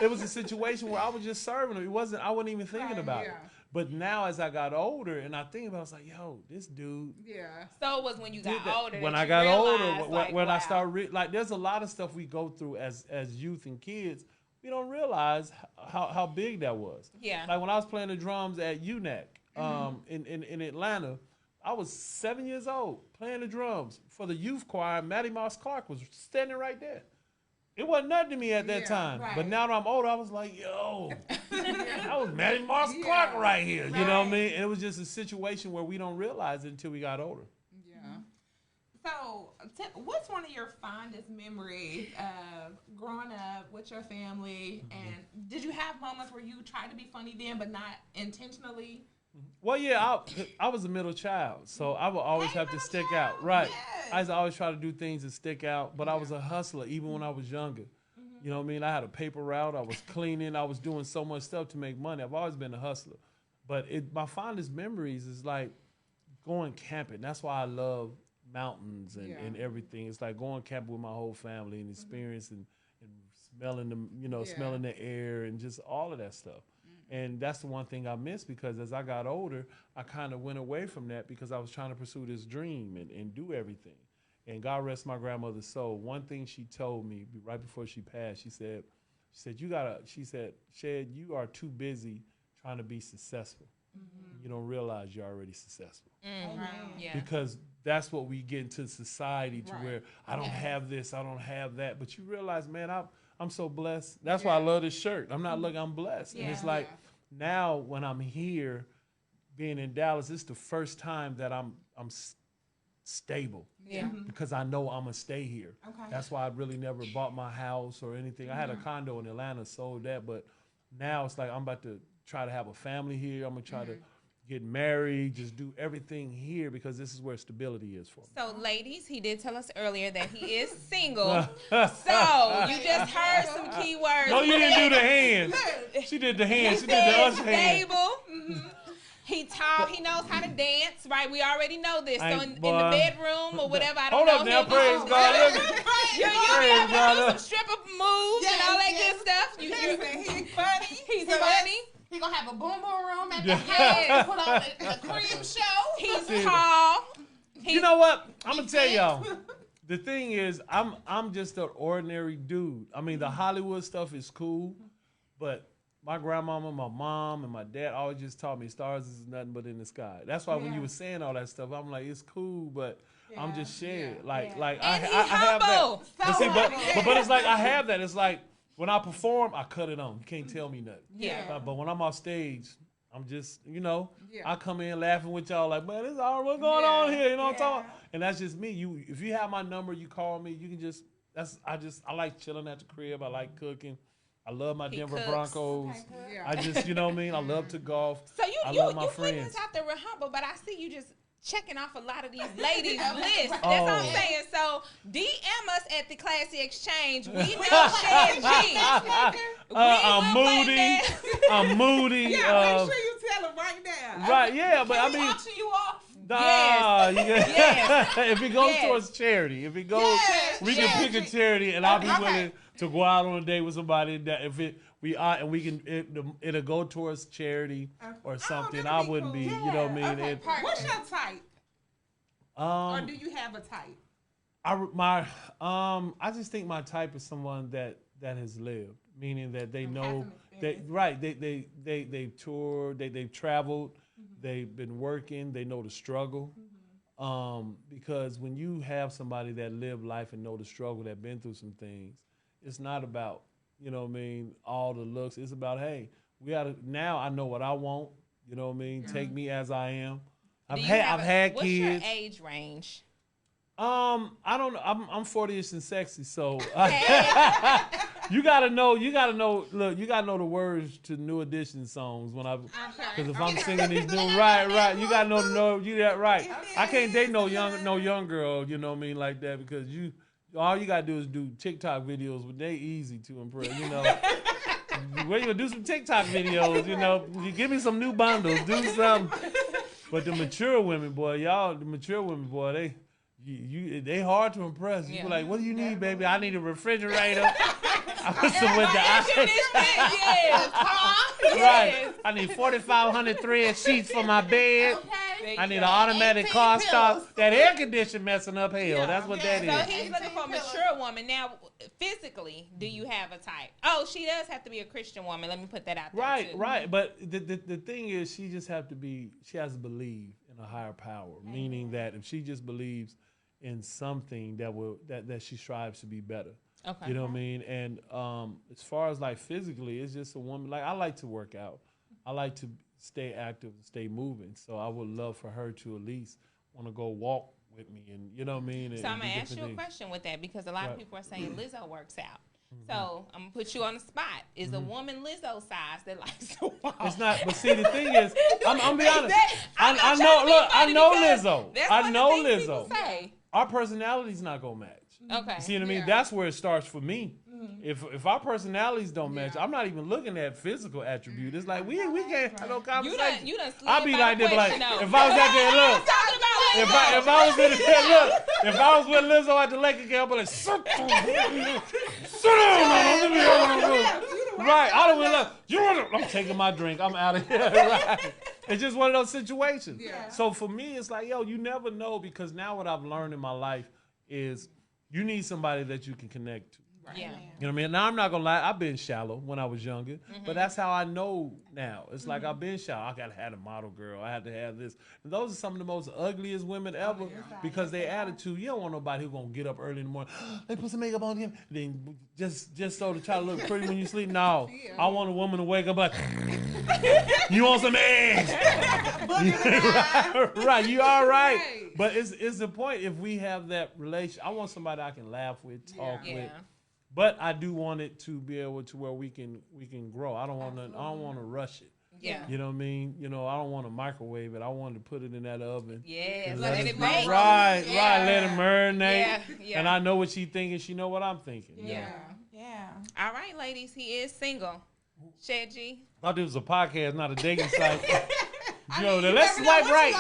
It was a situation where I was just serving them. I wasn't even thinking about it. But now as I got older and I think about it, I was like, yo, this dude. Yeah. So it was when you got older. When I got older, when I started, there's a lot of stuff we go through as youth and kids. We don't realize how big that was. Yeah. Like when I was playing the drums at UNAC in Atlanta, I was 7 years old playing the drums for the youth choir. Matty Moss Clark was standing right there. It wasn't nothing to me at that time. Right. But now that I'm older, I was like, yo, that was Matty Moss Clark right here. You know what I mean? And it was just a situation where we don't realize it until we got older. Yeah. So, what's one of your fondest memories of growing up with your family? And did you have moments where you tried to be funny then, but not intentionally? Well, yeah, I was a middle child, so I would always have to stick out. Right. Yes. I used to always try to do things to stick out, but I was a hustler even when I was younger. You know what I mean? I had a paper route. I was cleaning. I was doing so much stuff to make money. I've always been a hustler. But my fondest memories is like going camping. That's why I love mountains and everything. It's like going camping with my whole family and experiencing and smelling smelling the air and just all of that stuff. And that's the one thing I miss, because as I got older, I kind of went away from that because I was trying to pursue this dream and do everything. And God rest my grandmother's soul. One thing she told me right before she passed, she said, Shed, you are too busy trying to be successful. You don't realize you're already successful. Yeah. Because that's what we get into society to where I don't have this, I don't have that. But you realize, man, I'm so blessed. That's why I love this shirt. I'm not looking, I'm blessed. And it's like now when I'm here being in Dallas, it's the first time that I'm stable. Yeah. Because I know I'm gonna stay here. Okay. That's why I really never bought my house or anything. I had a condo in Atlanta, sold that, but now it's like I'm about to try to have a family here. I'm gonna try to get married, just do everything here because this is where stability is for me. So, ladies, he did tell us earlier that he is single. So, you just heard some keywords. No, you didn't do the hands. She did the hands. She did the us hands. Stable. He tall. He knows how to dance, right? We already know this. So in the Boy. bedroom or whatever, I don't Hold know. up now, praise God. Look. You'll be Praise able to God. do some stripper moves and all that good stuff. He's funny. He's funny. He gonna have a boom boom room at the Yeah. house. Put on the crib show. He's tall. You know what? I'm gonna tell y'all. The thing is, I'm just an ordinary dude. I mean, the Hollywood stuff is cool, but my grandmama, my mom, and my dad always just taught me stars is nothing but in the sky. That's why when you were saying all that stuff, I'm like, it's cool, but I'm just shared. Like And I he have that. humble. But see, but it's like I have that. It's like when I perform, I cut it on. You can't tell me nothing. Yeah. But when I'm off stage, I'm just, I come in laughing with y'all like, man, this is all what's going on here. You know what I'm talking about? And that's just me. If you have my number, you call me. You can just. I like chilling at the crib. I like cooking. I love my Denver cooks. Broncos. I just, you know what I mean? I love to golf. So I you love my putting friends. this out there real humble, but I see you just checking off a lot of these ladies' lists. That's Oh. what I'm saying. So DM us at the Classy Exchange. We know Shed G. I'm moody. I'm moody. Yeah, make sure you tell him right now. Right, yeah, but I Can we mean, auction you off? nah, Yes. if it goes Yes. towards charity, if it goes, Yes, we can yes. pick a charity, and I'll be Okay. willing to go out on a date with somebody that if it we are and we can it'll go towards charity or something. that'd I be wouldn't cool. be, you know what I mean? Okay, It, perfect. What's your type? Or do you have a type? I just think my type is someone that has lived, meaning that they know they've toured, they've traveled, they've been working, they know the struggle. Because when you have somebody that lived life and know the struggle, that been through some things, it's not about, you know what I mean, all the looks. It's about, hey, now I know what I want, you know what I mean? Take me as I am. I've had what's kids. What's your age range? I don't know. I'm 40ish and sexy, so you gotta know. Look, you gotta know the words to New Edition songs because if I'm singing these new right, you gotta know you that right. I can't date no young girl, you know what I mean, like that because all you gotta do is do TikTok videos, but they easy to impress, you know. Where you gonna do some TikTok videos, you know? You give me some new bundles, do something. But the mature women, boy, they hard to impress. You be like, what do you need, baby? I need a refrigerator. I put some with the Yes. right. I need 4,500 thread sheets for my bed. Okay. I need an automatic 18 car pills. stop. That air condition messing up hell. That's what that So is. he's looking for a mature woman. Now, physically, do you have a type? Oh, she does have to be a Christian woman. Let me put that out there. Right, too. right. But the thing is, she has to believe in a higher power, meaning that if she just believes in something that she strives to be better. Okay. You know what I mean? And as far as like physically, it's just a woman. Like I like to work out. I like to stay active and stay moving. So I would love for her to at least want to go walk with me, and you know what I mean. So I'm gonna ask you a question with that because a lot of people are saying Lizzo works out. So I'm gonna put you on the spot. Is a woman Lizzo size that likes to walk? It's not. But see, the thing is, I'm be honest. I know. Look, I know Lizzo. I know Lizzo. Our personalities not gonna match. Okay. You see what I mean? That's where it starts for me. If our personalities don't match, I'm not even looking at physical attribute. It's like we can't have no conversation. You done slid I'll be by like the this, like question, though. if I was out there, look. If I was in the look, if I was with Lizzo at the Lakers game, I'd be like, sit down, right? I don't want to. I'm taking my drink. I'm out of here. Right? It's just one of those situations. Yeah. So for me, it's like, yo, you never know because now what I've learned in my life is you need somebody that you can connect to. Yeah. You know what I mean? Now, I'm not going to lie. I've been shallow when I was younger, but that's how I know now. It's like I've been shallow. I got to have a model girl. I had to have this. And those are some of the most ugliest women ever because their attitude, you don't want nobody who's going to get up early in the morning. They put some makeup on him. Then just so to try to look pretty when you sleep. No. I want a woman to wake up like, you want some eggs? right. You all right. But it's the point if we have that relation. I want somebody I can laugh with, talk with. But I do want it to be able to where we can grow. I don't want to rush it. Yeah. You know what I mean? You know, I don't want to microwave it. I want to put it in that oven. Yeah. Let it bake. Right. Let it marinate. Yeah. And I know what she's thinking. She know what I'm thinking. Yeah. All right, ladies. He is single. Shed G. I thought this was a podcast, not a dating site. Yo, let's swipe right.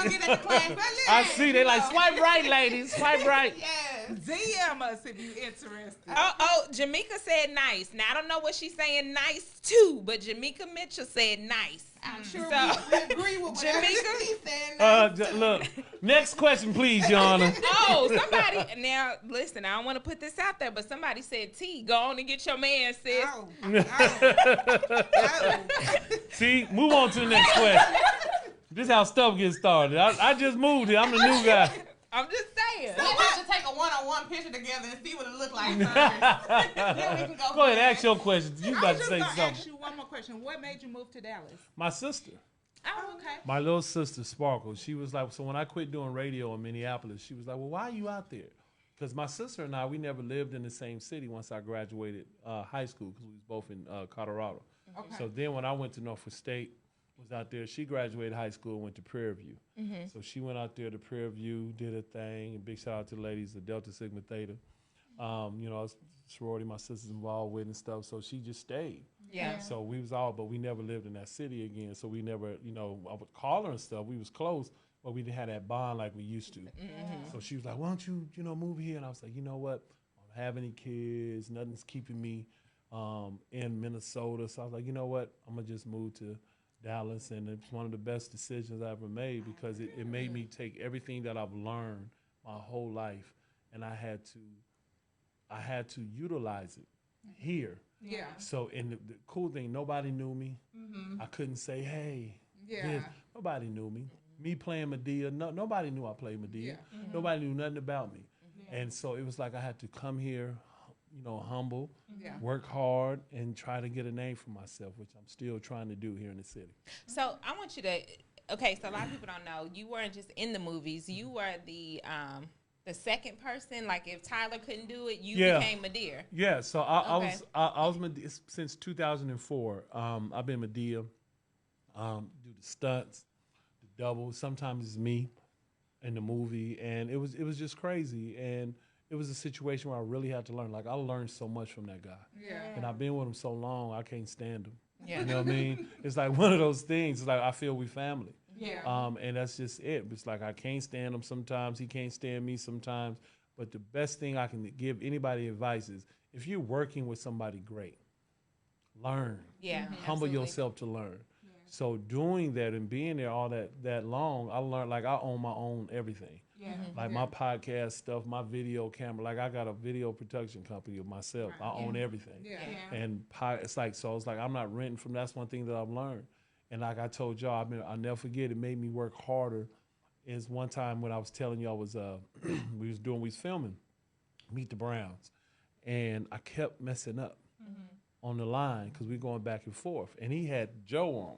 I see. They like, swipe right, ladies. Swipe right. DM us if you interested. Oh, Jamaica said nice. Now, I don't know what she's saying nice to, but Jamaica Mitchell said nice. I'm sure we agree with what she's saying. Look, next question, please, Your Honor. Oh, somebody. Now, listen, I don't want to put this out there, but somebody said T. Go on and get your man, sis. See, move on to the next question. This is how stuff gets started. I just moved here. I'm the new guy. I'm just saying. We have to take a one-on-one picture together and see what it look like first. Then we can go ahead, ask your question. You about to say something. I was just going to ask you one more question. What made you move to Dallas? My sister. Oh, okay. My little sister, Sparkle. She was like, so when I quit doing radio in Minneapolis, she was like, well, why are you out there? Because my sister and I, we never lived in the same city once I graduated high school because we was both in Colorado. Okay. So then when I went to Norfolk State, was out there. She graduated high school and went to Prairie View. So she went out there to Prairie View, did her thing. And big shout out to the ladies, the Delta Sigma Theta. You know, sorority my sister's involved with and stuff. So she just stayed. Yeah. So we was all, but we never lived in that city again. So we never, you know, I would call her and stuff. We was close, but we didn't have that bond like we used to. So she was like, why don't you, move here? And I was like, you know what? I don't have any kids. Nothing's keeping me in Minnesota. So I was like, you know what? I'm going to just move to Dallas, and it's one of the best decisions I ever made because it made me take everything that I've learned my whole life, and I had to utilize it here. Yeah. So, and the cool thing, nobody knew me. I couldn't say, hey, this. Nobody knew me. Me playing Medea, nobody knew I played Medea. Nobody knew nothing about me. And so it was like I had to come here, humble, work hard, and try to get a name for myself, which I'm still trying to do here in the city. So I want you to, okay, so a lot of people don't know, you weren't just in the movies, you were the second person, like if Tyler couldn't do it, you became Medea. Yeah, so I was Medea since 2004. I've been Medea, do the stunts, the double, sometimes it's me in the movie, and it was just crazy, and it was a situation where I really had to learn. Like, I learned so much from that guy. Yeah. And I've been with him so long, I can't stand him. Yeah. You know what I mean? It's like one of those things. It's like, I feel we family. Yeah. And that's just it. It's like, I can't stand him sometimes. He can't stand me sometimes. But the best thing I can give anybody advice is, if you're working with somebody great, learn. Yeah. Humble yourself to learn. Yeah. So doing that and being there all that long, I learned, like, I own my own everything. Yeah. Like my podcast stuff, my video camera. Like, I got a video production company of myself. I own everything. Yeah. And it's like, so it's like I'm not renting from. That's one thing that I've learned. And like I told y'all, I'll never forget. It made me work harder. Is one time when I was telling y'all we was filming Meet the Browns, and I kept messing up on the line because we going back and forth. And he had Joe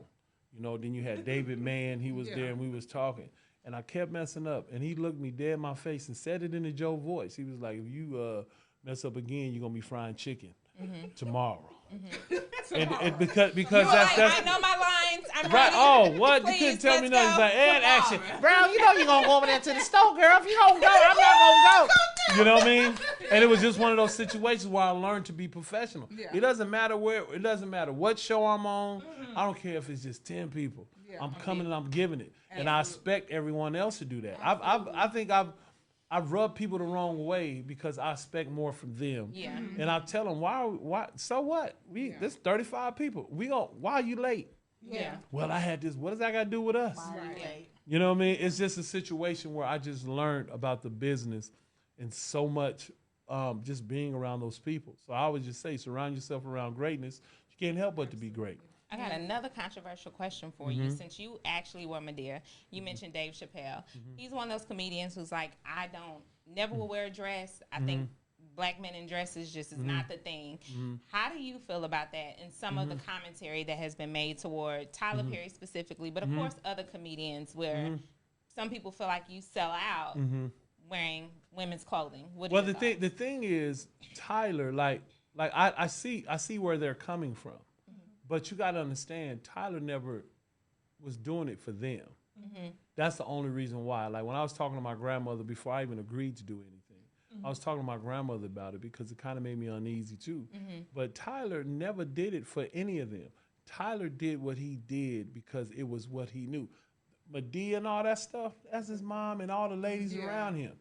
on, then you had David Mann. He was there, and we was talking. And I kept messing up, and he looked me dead in my face and said it in the Joe voice. He was like, if you mess up again, you're going to be frying chicken tomorrow. And because that's I know my lines. I'm right. ready. Oh, what? Please, you couldn't tell me nothing. Like, and action. Brown, you're going to go over there to the store, girl. If you don't go, I'm not going to go. You know what I mean? And it was just one of those situations where I learned to be professional. Yeah. It doesn't matter what show I'm on. I don't care if it's just 10 people. Yeah. I'm coming and I'm giving it. And I expect everyone else to do that. I think I've rubbed people the wrong way because I expect more from them. Yeah. And I tell them, why? So what? There's 35 people. Why are you late? Yeah. Well, I had this. What does that got to do with us? Right. You know what I mean? It's just a situation where I just learned about the business and so much just being around those people. So I would just say, surround yourself around greatness. You can't help but to be great. I got another controversial question for you. Since you actually were Madea, you mentioned Dave Chappelle. He's one of those comedians who's like, never will wear a dress. I think black men in dresses just is not the thing. How do you feel about that and some of the commentary that has been made toward Tyler Perry specifically, but of course other comedians where some people feel like you sell out wearing women's clothing? Well, the thing is, Tyler, like I see where they're coming from. But you got to understand, Tyler never was doing it for them. That's the only reason why. Like when I was talking to my grandmother before I even agreed to do anything, I was talking to my grandmother about it because it kind of made me uneasy too. But Tyler never did it for any of them. Tyler did what he did because it was what he knew. Madea and all that stuff, that's his mom and all the ladies around him.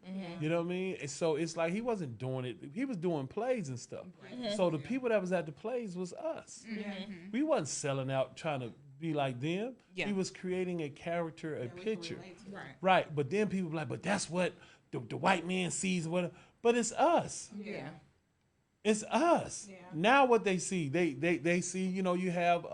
You know what I mean? And so it's like he wasn't doing it. He was doing plays and stuff. So the people that was at the plays was us. We wasn't selling out trying to be like them. He was creating a character, a picture. Right. But then people be like, but that's what the white man sees. But it's us. It's us. Now what they see, they see, you know, you have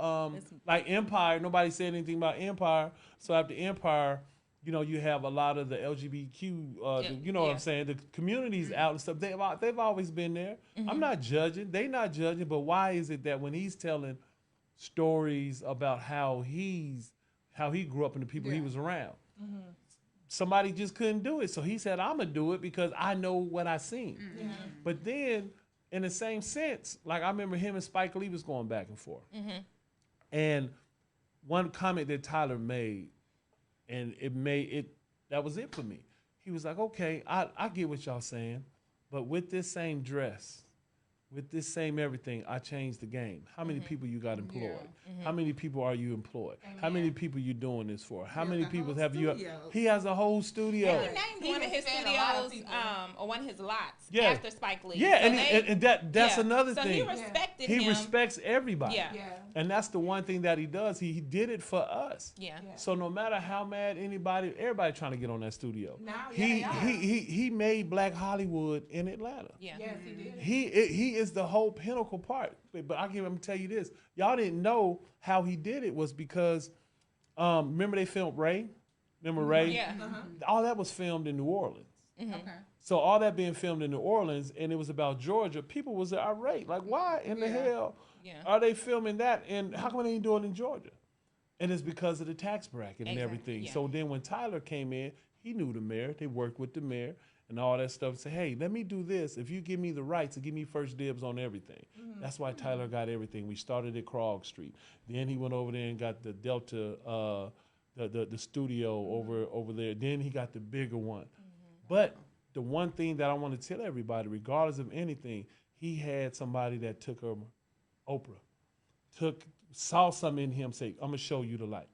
like Empire. Nobody said anything about Empire. So after Empire, you know, you have a lot of the LGBTQ, you know what I'm saying? The community's out and stuff. They've always been there. I'm not judging. They not judging. But why is it that when he's telling stories about how he grew up and the people he was around, somebody just couldn't do it. So he said, I'm going to do it because I know what I seen. But then, in the same sense, like I remember him and Spike Lee was going back and forth. And one comment that Tyler made, and that was it for me. He was like, okay, I get what y'all saying, but with this same dress, with this same everything, I changed the game. How many people you got employed? How many people are you employed? How many people you doing this for? How many people have you? He has a whole studio. And he named one of his studios or one of his lots after Spike Lee. Yeah, so and that's another thing. So he respected him. He respects everybody. And that's the one thing that he does. He did it for us. So no matter how mad everybody trying to get on that studio. He made Black Hollywood in Atlanta. Yes, he did. He is the whole pinnacle part. But I'm gonna tell you this: y'all didn't know how he did it was because remember they filmed Ray. Remember Ray? All that was filmed in New Orleans. So all that being filmed in New Orleans, and it was about Georgia. People was irate. Like, why in the hell are they filming that? And how come they ain't doing it in Georgia? And it's because of the tax bracket and everything. So then when Tyler came in, he knew the mayor. They worked with the mayor and all that stuff. Say, hey, let me do this. If you give me the rights to give me first dibs on everything. That's why Tyler got everything. We started at Krog Street. Then he went over there and got the Delta, the studio over there. Then he got the bigger one. But the one thing that I want to tell everybody, regardless of anything, he had somebody that took Oprah, saw something in him, say, I'm going to show you the light.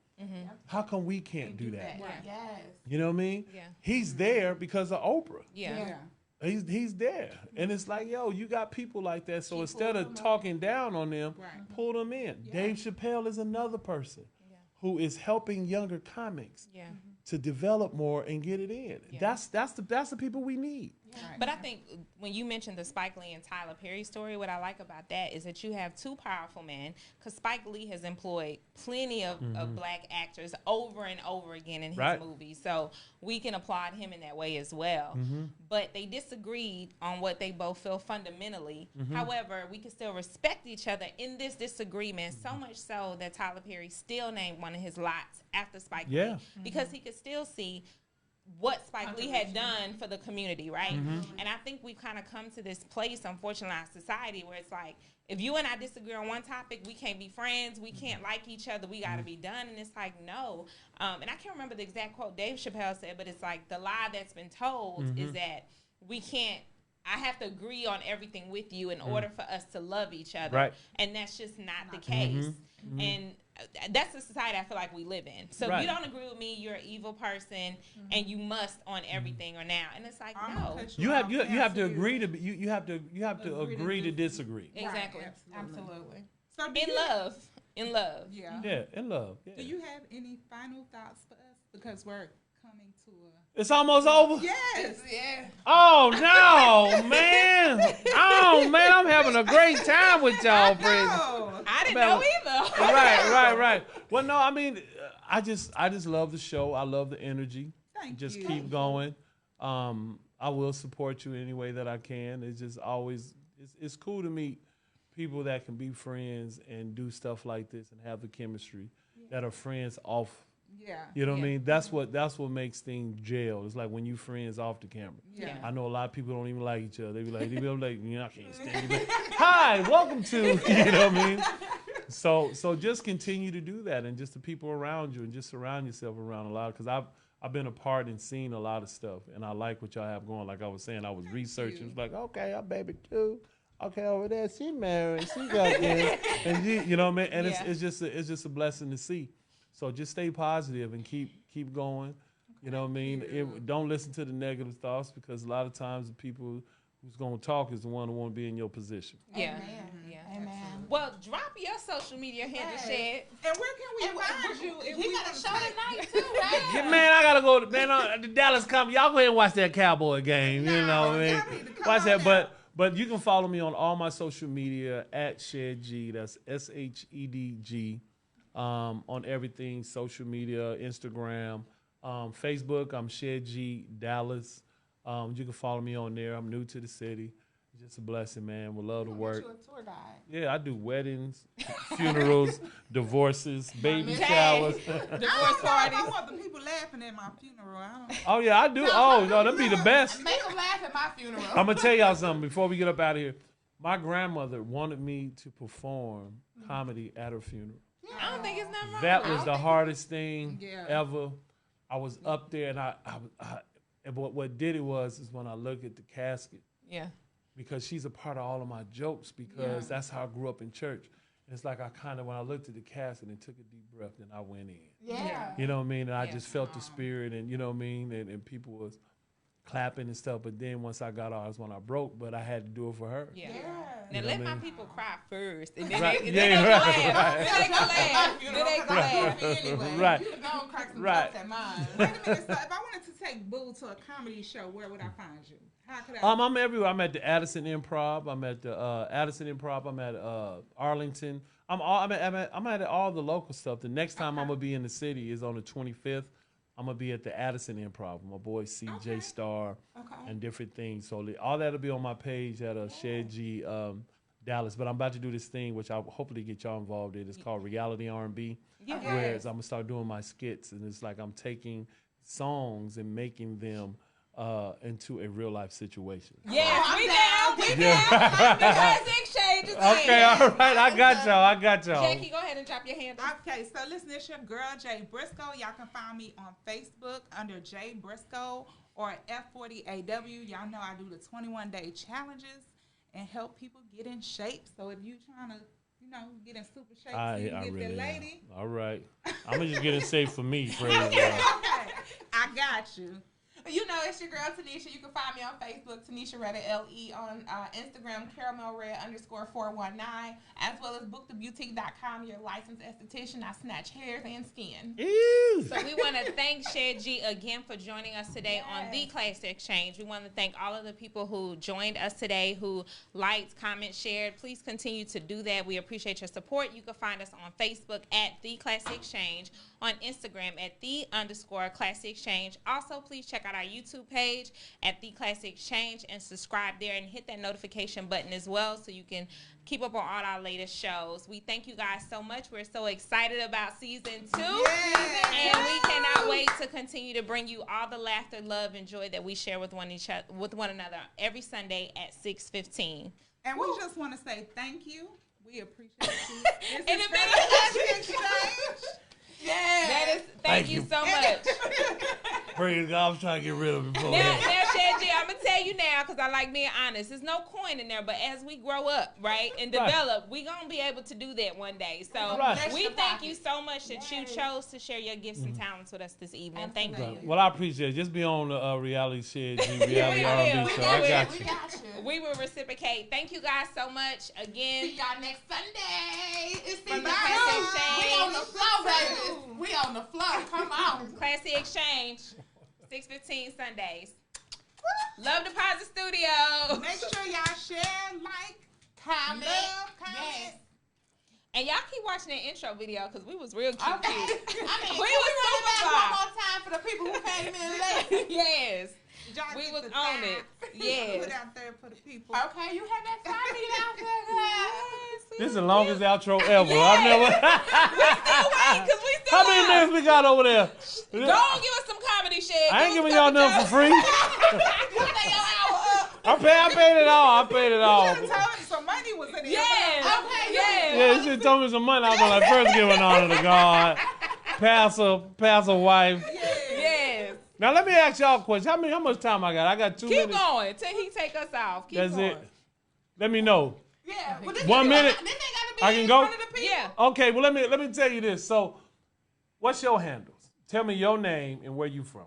How come we can't do that? You know what I mean? He's there because of Oprah. He's there. And it's like, yo, you got people like that. So instead of talking down on them, pull them in. Dave Chappelle is another person who is helping younger comics to develop more and get it in. That's the people we need. But I think when you mentioned the Spike Lee and Tyler Perry story, what I like about that is that you have two powerful men, because Spike Lee has employed plenty of black actors over and over again in his movies. So we can applaud him in that way as well. But they disagreed on what they both feel fundamentally. However, we can still respect each other in this disagreement, so much so that Tyler Perry still named one of his lots after Spike Lee, because he could still see what Spike Lee had done for the community, right? And I think we've kind of come to this place, unfortunately, in our society where it's like, if you and I disagree on one topic, we can't be friends, we can't like each other, we got to be done. And it's like, no. And I can't remember the exact quote Dave Chappelle said, but it's like the lie that's been told is that we can't, I have to agree on everything with you in order for us to love each other. And that's just not the case. And that's the society I feel like we live in. So if you don't agree with me, you're an evil person, and you must on everything or now. And it's like, no. You have to agree to you have to agree to disagree. Exactly. Absolutely. So in love. Yeah, in love. Yeah. Do you have any final thoughts for us? Because we're coming to a... It's almost over? Yes. Yeah. Oh, no, man. Oh, man, I'm having a great time with y'all, friends. I didn't know either. Right. Well, no, I mean, I just love the show. I love the energy. Thank just you. keep going. I will support you any way that I can. It's just always, it's cool to meet people that can be friends and do stuff like this and have the chemistry that are friends off. Yeah. You know what I mean? That's what makes things gel. It's like when you friends off the camera. Yeah. I know a lot of people don't even like each other. They be like, I can't stand you. Hi, welcome to, you know what I mean? So just continue to do that, and just the people around you, and just surround yourself around a lot. Because I've been a part and seen a lot of stuff, and I like what y'all have going. Like I was saying, I was researching. It's like, okay, I'm baby too. Okay, over there, she married. She got this, and you know what I mean. And it's just a blessing to see. So just stay positive and keep going. You know what I mean? Don't listen to the negative thoughts, because a lot of times the people who's going to talk is the one who want to be in your position. Yeah. Amen. Yeah. Amen. Well, drop your social media handle, Shed. And where can we find you? If He we got a wanna show take- tonight too, right? Yeah, man, I gotta go. Man, the Dallas come. Y'all go ahead and watch that Cowboy game. You know what I mean? y'all need to come Watch that. on now. But you can follow me on all my social media at ShedG. That's SHEDG. On everything, social media, Instagram, Facebook. I'm ShedG Dallas. You can follow me on there. I'm new to the city. It's just a blessing, man. We love to work. You a tour guide. Yeah, I do weddings, funerals, divorces, baby Dang. showers. Divorce I parties. want the people laughing at my funeral. I don't... Oh yeah, I do. Oh no, that'd be the best. Make them laugh at my funeral. I'm gonna tell y'all something before we get up out of here. My grandmother wanted me to perform comedy at her funeral. I don't think it's nothing wrong That with was it. the hardest thing Yeah. ever. I was up there, and and what did it was when I looked at the casket, Yeah. because she's a part of all of my jokes, because that's how I grew up in church. And it's like I kind of, when I looked at the casket and took a deep breath, then I went in. Yeah. You know what I mean? And I just felt the spirit, and you know what I mean? And people was clapping and stuff. But then once I got out, that's when I broke. But I had to do it for her. Yeah. Yeah. Now You know let what I my mean? people cry first, and then Right. they Yeah, can right, laugh. right. Then they can laugh. Then they can laugh. Anyway, Right. You can go and crack some Right. jokes at mine. Wait a minute. So if I wanted to take Boo to a comedy show, where would I find you? How could I? I'm everywhere. I'm at the Addison Improv. I'm at the Addison Improv. I'm at Arlington. I'm at all the local stuff. The next time I'm gonna be in the city is on the 25th. I'm gonna be at the Addison Improv. My boy CJ Star and different things. So all that'll be on my page at ShedG Dallas. But I'm about to do this thing, which I'll hopefully get y'all involved in. It's called Reality R&B. Yeah. Whereas I'm gonna start doing my skits, and it's like I'm taking songs and making them into a real life situation. Yes, we down. We Yeah. down. The classic exchange is Okay, in. all right. I got y'all. Jackie, go ahead and drop your hand. Okay, so listen, it's your girl Jay Briscoe. Y'all can find me on Facebook under Jay Briscoe or F40AW. Y'all know I do the 21-day challenges and help people get in shape. So if you trying to, get in super shape, so you can get really that am. lady. All right. I'm gonna just get it safe for me, praise God. Okay, I got you. You know, it's your girl Tanisha. You can find me on Facebook, Tanisha Retta LE, on Instagram, caramelred_419, as well as booktheboutique.com, your licensed esthetician. I snatch hairs and skin. Ew. So we want to thank ShedG again for joining us today on The Classic Exchange. We want to thank all of the people who joined us today, who liked, comment, shared. Please continue to do that. We appreciate your support. You can find us on Facebook at The Classic Exchange, on Instagram at _Classic Exchange. Also, please check out our YouTube page at The Classic Exchange and subscribe there and hit that notification button as well so you can keep up on all our latest shows. We thank you guys so much. We're so excited about season 2. And we cannot wait to continue to bring you all the laughter, love, and joy that we share with one another every Sunday at 6:15. And we just want to say thank you. We appreciate you. In the middle Classic of Exchange. that is, thank you so much. Praise God. I was trying to get rid of it before. Now, ShedG, I'm going to tell you now, because I like being honest. There's no coin in there, but as we grow up, right, and develop, we're going to be able to do that one day. So we thank you so much that you chose to share your gifts and talents with us this evening. Thank you. Well, I appreciate it. Just be on the reality ShedG, reality R&B show. I got you. We will reciprocate. Thank you guys so much. Again, See y'all next Sunday. It's From season the Classic 2. We on the Exchange. floor, baby. We on the floor. Come on. Classy Exchange. 6:15 Sundays. Love Deposit Studio. Make sure y'all share, like, Comment. love, comment. Yes. And y'all keep watching that intro video because we was real cute. Okay. I mean, We we was run it back super one more time for the people who came in late. Yes. Y'all We get was the on time. it. Yes. Put out there for the people. Okay, you had that fire meet out there, guys. This is the longest outro ever. Yes. I've never. Because we still How many minutes we got over there? Go on, give us some comedy shit. I ain't giving y'all nothing for free. I paid it all. I paid it all. You should have told me some money was in it. Yes. Okay, Yes. Yeah, you should have told me some money. I was like, first giving honor to God. Pastor wife. Yes. Now let me ask y'all a question. How much time I got? I got 2 Keep minutes. going till he take us off. Keep That's going. it. Let me know. Yeah. Well, this 1 minute. This ain't gotta be I can in go? front of the people. Yeah. Okay, well let me tell you this. So, what's your handles? Tell me your name and where you from.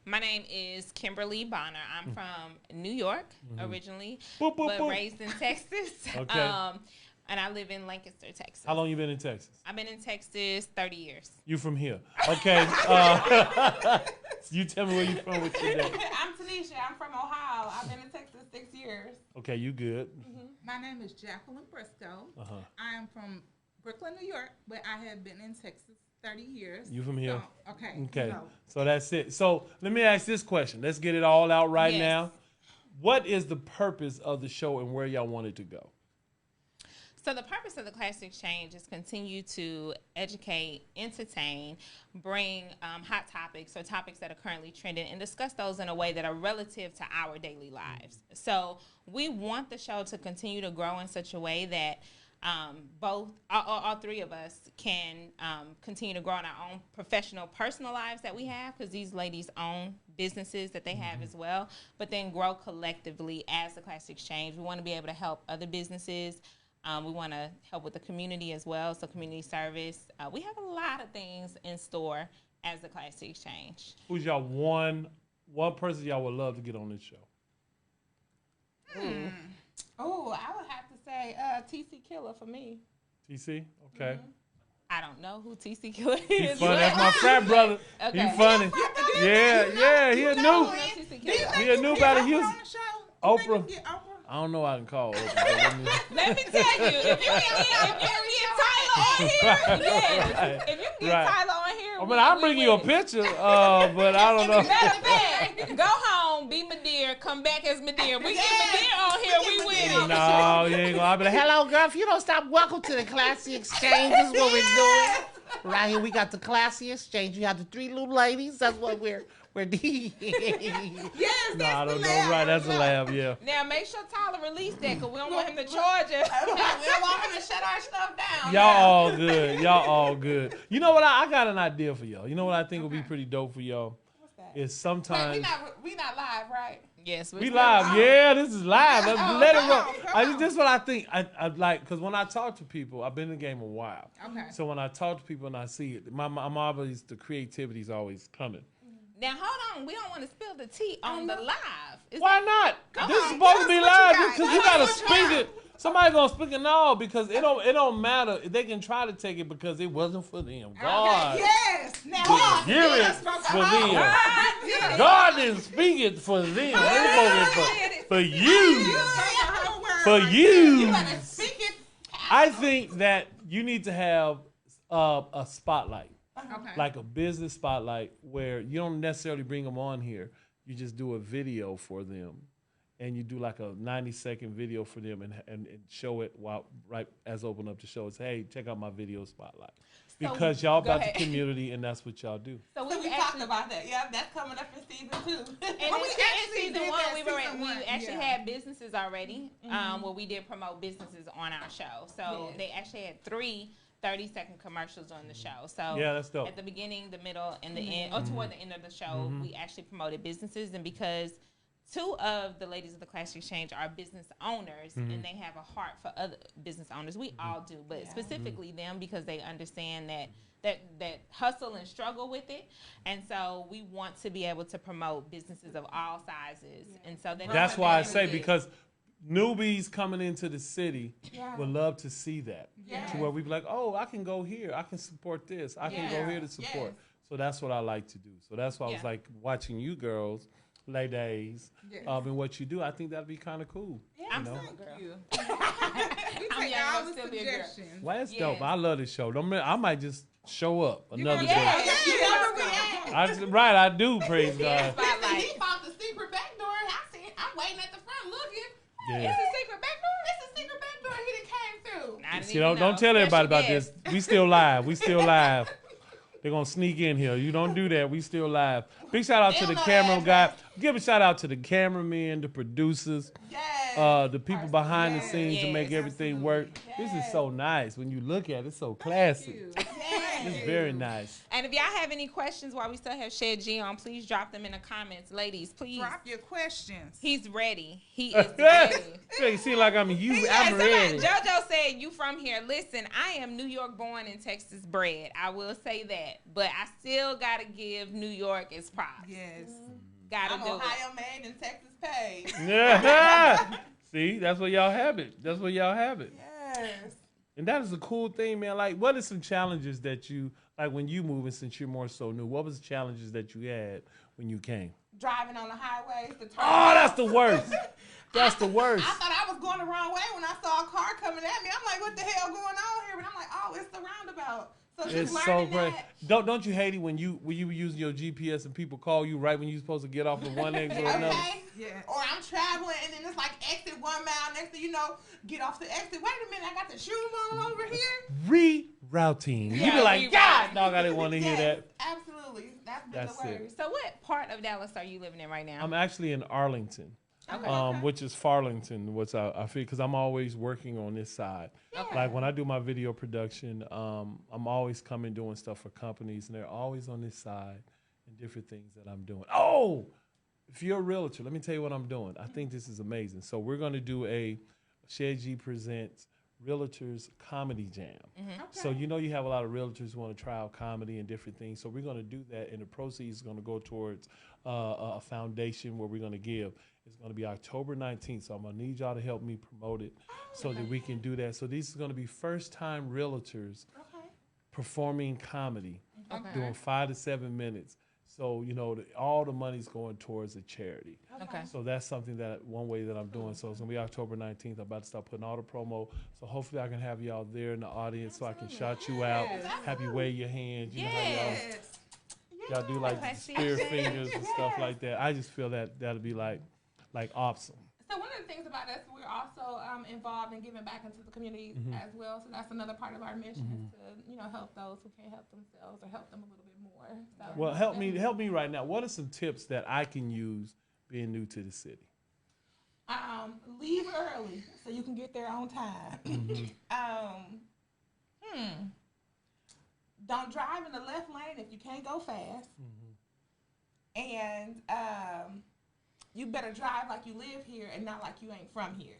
My name is Kimberly Bonner. I'm from New York originally, Boop, boop, but boop. raised in Texas. Okay. And I live in Lancaster, Texas. How long you been in Texas? I've been in Texas 30 years. You from here? Okay. You tell me where you from with your name. I'm Tanisha. I'm from Ohio. I've been in Texas 6 years. Okay, you good? My name is Jacqueline Briscoe. I am from Brooklyn, New York, but I have been in Texas 30 years. You from here? So, okay. Okay. So, So that's it. So let me ask this question. Let's get it all out right Yes. now. What is the purpose of the show and where y'all want it to go? So the purpose of the Class Exchange is continue to educate, entertain, bring hot topics or topics that are currently trending and discuss those in a way that are relative to our daily lives. So we want the show to continue to grow in such a way that all three of us can continue to grow in our own professional, personal lives that we have, because these ladies own businesses that they have as well, but then grow collectively as the Class Exchange. We want to be able to help other businesses. We want to help with the community as well, so community service. We have a lot of things in store as the Class Exchange. Who's y'all one person y'all would love to get on this show? Oh, I would have to say TC Killer for me. TC? Okay. I don't know who TC Killer is. He's funny. That's my frat brother. Okay. He's funny. Yeah. He a new. TC Killer. He a new about Houston. on the show? You think Oprah. you get Oprah? I don't know. I can call Oprah. But Let me tell you, if you can get Tyler on here, yes. If you can get Tyler on here, I mean, I'll bring you a picture, but I don't know. Matter of fact, go home, be Madeir, come back as Madeir. We get Madeir on here, we with it. No, you ain't gonna. I'll be like, hello. Hello, girl. If you don't stop, welcome to the Classy Exchange. This is what we're doing. Right here, we got the Classy Exchange. We have the three little ladies. That's what we're Yes, No, that's I don't the know. lab. Right, that's a lab, yeah. Now, make sure Tyler release that, because we don't want him to charge us. We don't want him to shut our stuff down. Y'all all good. Y'all all good. You know what? I got an idea for y'all. You know what I think would be pretty dope for y'all? What's that? Is Wait, sometimes we not live, right? Yes, we live. Yeah, this is live. Let it roll. come on. This is what I think. I like, because when I talk to people, I've been in the game a while. Okay. So when I talk to people and I see it, I'm always, the creativity is always coming. Now, hold on. We don't want to spill the tea on the live. Is Why not? This is supposed to be live because you gotta speak it. Somebody gonna speak it now because it don't matter. They can try to take it because it wasn't for them. God Yes. Now, didn't give it for them. God didn't speak it for them. He spoke it for you. For you. better speak it. I think that you need to have a spotlight. Okay. Like a business spotlight where you don't necessarily bring them on here. You just do a video for them, and you do like a 90-second video for them and show it right as open up the show. It's, hey, check out my video spotlight. Because y'all go about ahead. the community, and that's what y'all do. So So we talked about that. Yeah, that's coming up in season 2. And Well, we in actually season did one, that we season one, actually yeah. had businesses already, where we did promote businesses on our show. So they actually had 3 30-second commercials on the show. So Yeah, that's dope. at the beginning, the middle, and the end, or toward the end of the show, we actually promoted businesses. And because 2 of the ladies of the Class Exchange are business owners, and they have a heart for other business owners. We all do, but specifically them, because they understand that hustle and struggle with it. And so we want to be able to promote businesses of all sizes. And so That's why I say, because newbies coming into the city Yeah. would love to see that. Yeah. To where we be like, oh, I can go here. I can support this. I can go here to support. So that's what I like to do. So that's why I was like watching you girls, ladies, and what you do. I think that'd be kind of cool. Yeah, I'm you know? still a girl. We I'm take young, all but the still be a girl. suggestions. Well, it's Yes. dope. I love this show. I might just show up another Yeah, day. you know where we at. I do, praise Yeah, God. spotlight. He found the secret back door. I'm waiting at the front looking. Yeah. It's a secret back door. It's a secret back door. He done came through. I didn't See, even don't know. tell everybody Special about guest. this. We still live. We still live. They're going to sneak in here. You don't do that. We still live. Big shout out to the camera guy. Give a shout out to the cameramen, the producers, Yes. the people behind the scenes to make Yes, everything work. This is so nice. When you look at it, it's so classy. It's very nice. And if y'all have any questions while we still have Shed G on, please drop them in the comments. Ladies, please. Drop your questions. He's ready. He is ready. Make it seem like I'm Somebody, ready. JoJo said, you from here. Listen, I am New York born and Texas bred. I will say that. But I still got to give New York its props. Yes. Got to I'm do Ohio made and Texas paid. Yeah. See, that's where y'all have it. That's where y'all have it. Yes. And that is a cool thing, man. Like, what are some challenges that you, like when you moving, since you're more so new, what was the challenges that you had when you came? Driving on the highways. Oh, that's the worst. That's the worst. I thought I was going the wrong way when I saw a car coming at me. I'm like, what the hell going on here? But I'm like, oh, it's the roundabout. So It's just so learning great. that. Don't you hate it when you were using your GPS and people call you right when you're supposed to get off of one exit or another? Okay. Yeah. Or I'm traveling and then it's like exit 1 mile. Next thing you know, get off the exit. Wait a minute, I got the shoes on over here. Rerouting. You Yeah, be like, rerouting. God, dog, I didn't want to hear Yes, that. absolutely. That's That's the it. word. So what part of Dallas are you living in right now? I'm actually in Arlington. Okay. Which is Farlington, I feel, because I'm always working on this side. Okay. Like when I do my video production, I'm always coming doing stuff for companies, and they're always on this side and different things that I'm doing. Oh, if you're a realtor, let me tell you what I'm doing. I think this is amazing. So we're going to do a Shed G Presents Realtors Comedy Jam. So you know you have a lot of realtors who want to try out comedy and different things. So we're going to do that, and the proceeds is going to go towards a foundation where we're going to give. It's going to be October 19th, so I'm going to need y'all to help me promote it so that we can do that. So these are going to be first-time realtors performing comedy, doing 5 to 7 minutes. So, you know, all the money's going towards a charity. Okay. So that's something that one way that I'm doing. So it's going to be October 19th. I'm about to start putting all the promo. So hopefully I can have y'all there in the audience so I can shout you out, have you wave your hands. You know how y'all do like the spear fingers and stuff like that. I just feel that that'll be like awesome. So one of the things about us, we're also involved in giving back into the community as well. So that's another part of our mission is to, help those who can't help themselves or help them a little bit more. So Well, help me right now. What are some tips that I can use being new to the city? Leave early so you can get there on time. Don't drive in the left lane if you can't go fast. And you better drive like you live here and not like you ain't from here.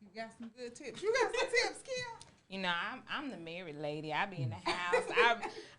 You got some good tips. You got some tips, Kim? You know, I'm the married lady. I be in the house.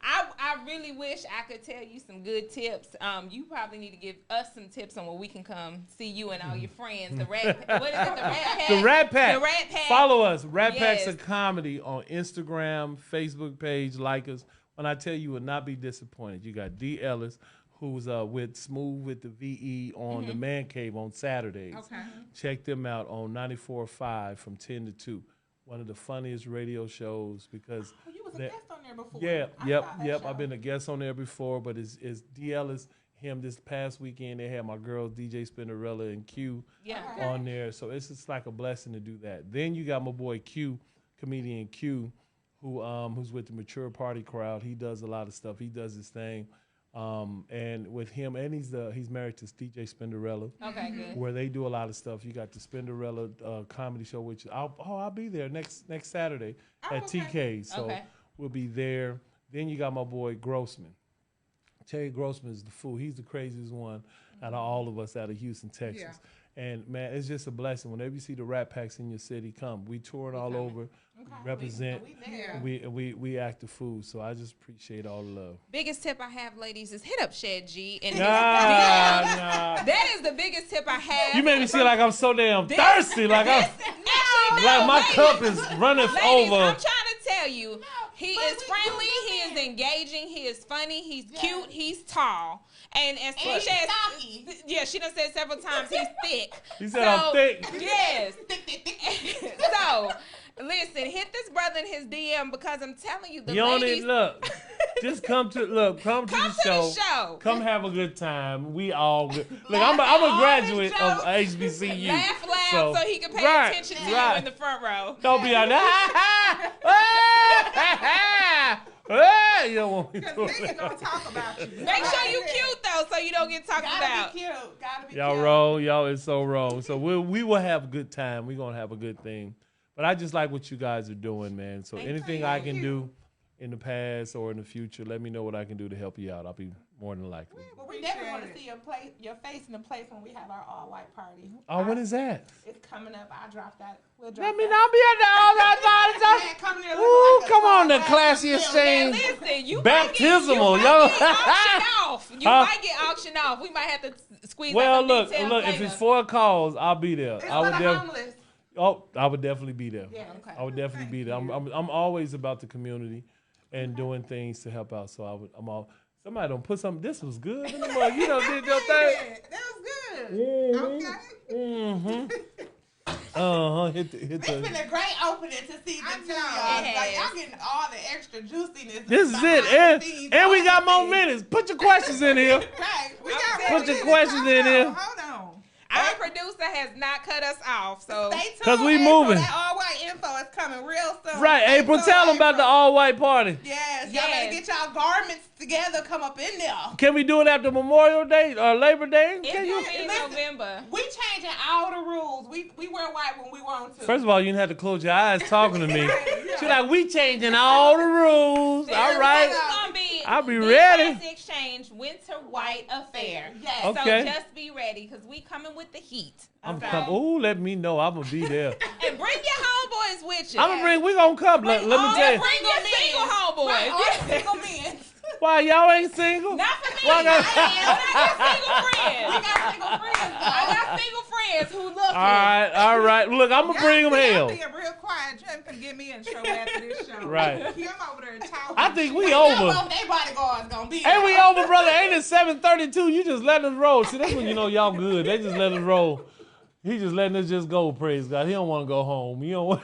I really wish I could tell you some good tips. You probably need to give us some tips on where we can come see you and all your friends. The Rat, what is it? The Rat Pack. The Rat Pack. The Rat Pack. Follow us, Rat Yes. Packs of Comedy on Instagram, Facebook page. Like us. When I tell you, will not be disappointed. You got D. Ellis, who's with Smooth with the VE on the Man Cave on Saturdays. Okay. Check them out on 94.5 from 10 to 2. One of the funniest radio shows because You was a guest on there before. yeah, I yep. saw that show. I've been a guest on there before, but it's D. Ellis, him this past weekend. They had my girls DJ Spinderella and Q Yeah. on there, so it's just like a blessing to do that. Then you got my boy Q, comedian Q, who's with the Mature Party crowd. He does a lot of stuff. He does his thing. And with him, and he's married to DJ Spinderella, Okay, good. where they do a lot of stuff. You got the Spinderella comedy show, which I'll be there next Saturday at TK. So we'll be there. Then you got my boy Grossman. Terry Grossman is the fool. He's the craziest one out of all of us out of Houston, Texas. Yeah. And man, it's just a blessing. Whenever you see the Rat Packs in your city, come. We touring all over, represent. We act the fool. So I just appreciate all the love. Biggest tip I have, ladies, is hit up Shed G. And Nah. that is the biggest tip I have. You made me feel like I'm so damn thirsty. Like my cup is running Ladies, over. I'm trying to tell you, He is friendly. He is engaging. He is funny. He's cute. He's tall. And she said, yeah, she done said several times he's thick. He said I'm thick. Yes. So, listen, hit this brother in his DM because I'm telling you, the ladies. Look, just come to the show. Come have a good time. We all good. Look, I'm a graduate of HBCU. Laugh loud so he can pay attention to you in the front row. Don't be out there. You don't want me to do Niggas gonna talk about you. Make sure you cute though, so you don't get talked about. Gotta be cute. Y'all wrong. Y'all is so wrong. So we will have a good time. We're gonna have a good thing. But I just like what you guys are doing, man. So anything I can do in the past or in the future, let me know what I can do to help you out. I'll be more than likely. Well, we definitely want to see your face in the place when we have our all-white party. Oh, when is that? It's coming up. I'll drop that. We'll drop Let me that. not be at the all-white party. Ooh, come on, the classy exchange. Listen, you baptismal, might get auctioned off. You might get auctioned off. We might have to squeeze out some details look. later. If it's for a cause, I'll be there. It's for the homeless. I would definitely be there. Yeah, okay. I would definitely be there. I'm always about the community and doing things to help out. So I'm all. Somebody don't put something. This was good in the mug. You done did your thing. That was good. Mm-hmm. Okay. Hit It's the. been a great opening to see the two y'all. Like, y'all getting all the extra juiciness. This is it, and we got more minutes. Put your questions in here. Right. We got Put your questions in here. Hold on. Our producer has not cut us off, so stay tuned. 'Cause we April, moving. That all-white info is coming real soon. Right, Stay April, tuned, tell them about the April. all-white party. Yes, y'all better get y'all garments together. Come up in there. Can we do it after Memorial Day or Labor Day? it's Can you? gonna be in November. We changing all the rules. We wear white when we want to. First of all, you didn't have to close your eyes talking to me. She like, we changing all the rules. All right. It's gonna be I'll be the ready. Classy Exchange Winter White Affair. Yes. Okay. So just be ready because we coming with the heat. I'm coming. Ooh, let me know. I'm gonna be there. And bring your homeboys with you. I'm gonna bring. We gonna come. Let me tell you. Bring your single homeboys. Right, all the single men. Why y'all ain't single? Not for me. Why not? I got single friends. We got single friends. I got single friends who look All right. Look, I'm gonna bring them hell. Y'all being real quiet. Trying to get me in trouble after this show. Right. Kim over there talking. I think we Both over. they bodyguards gonna be. Ain't we over, brother? Ain't it 7:32? You just letting us roll. See, that's when you know y'all good. They just let us roll. He just letting us just go, praise God. He don't want to go home. You don't want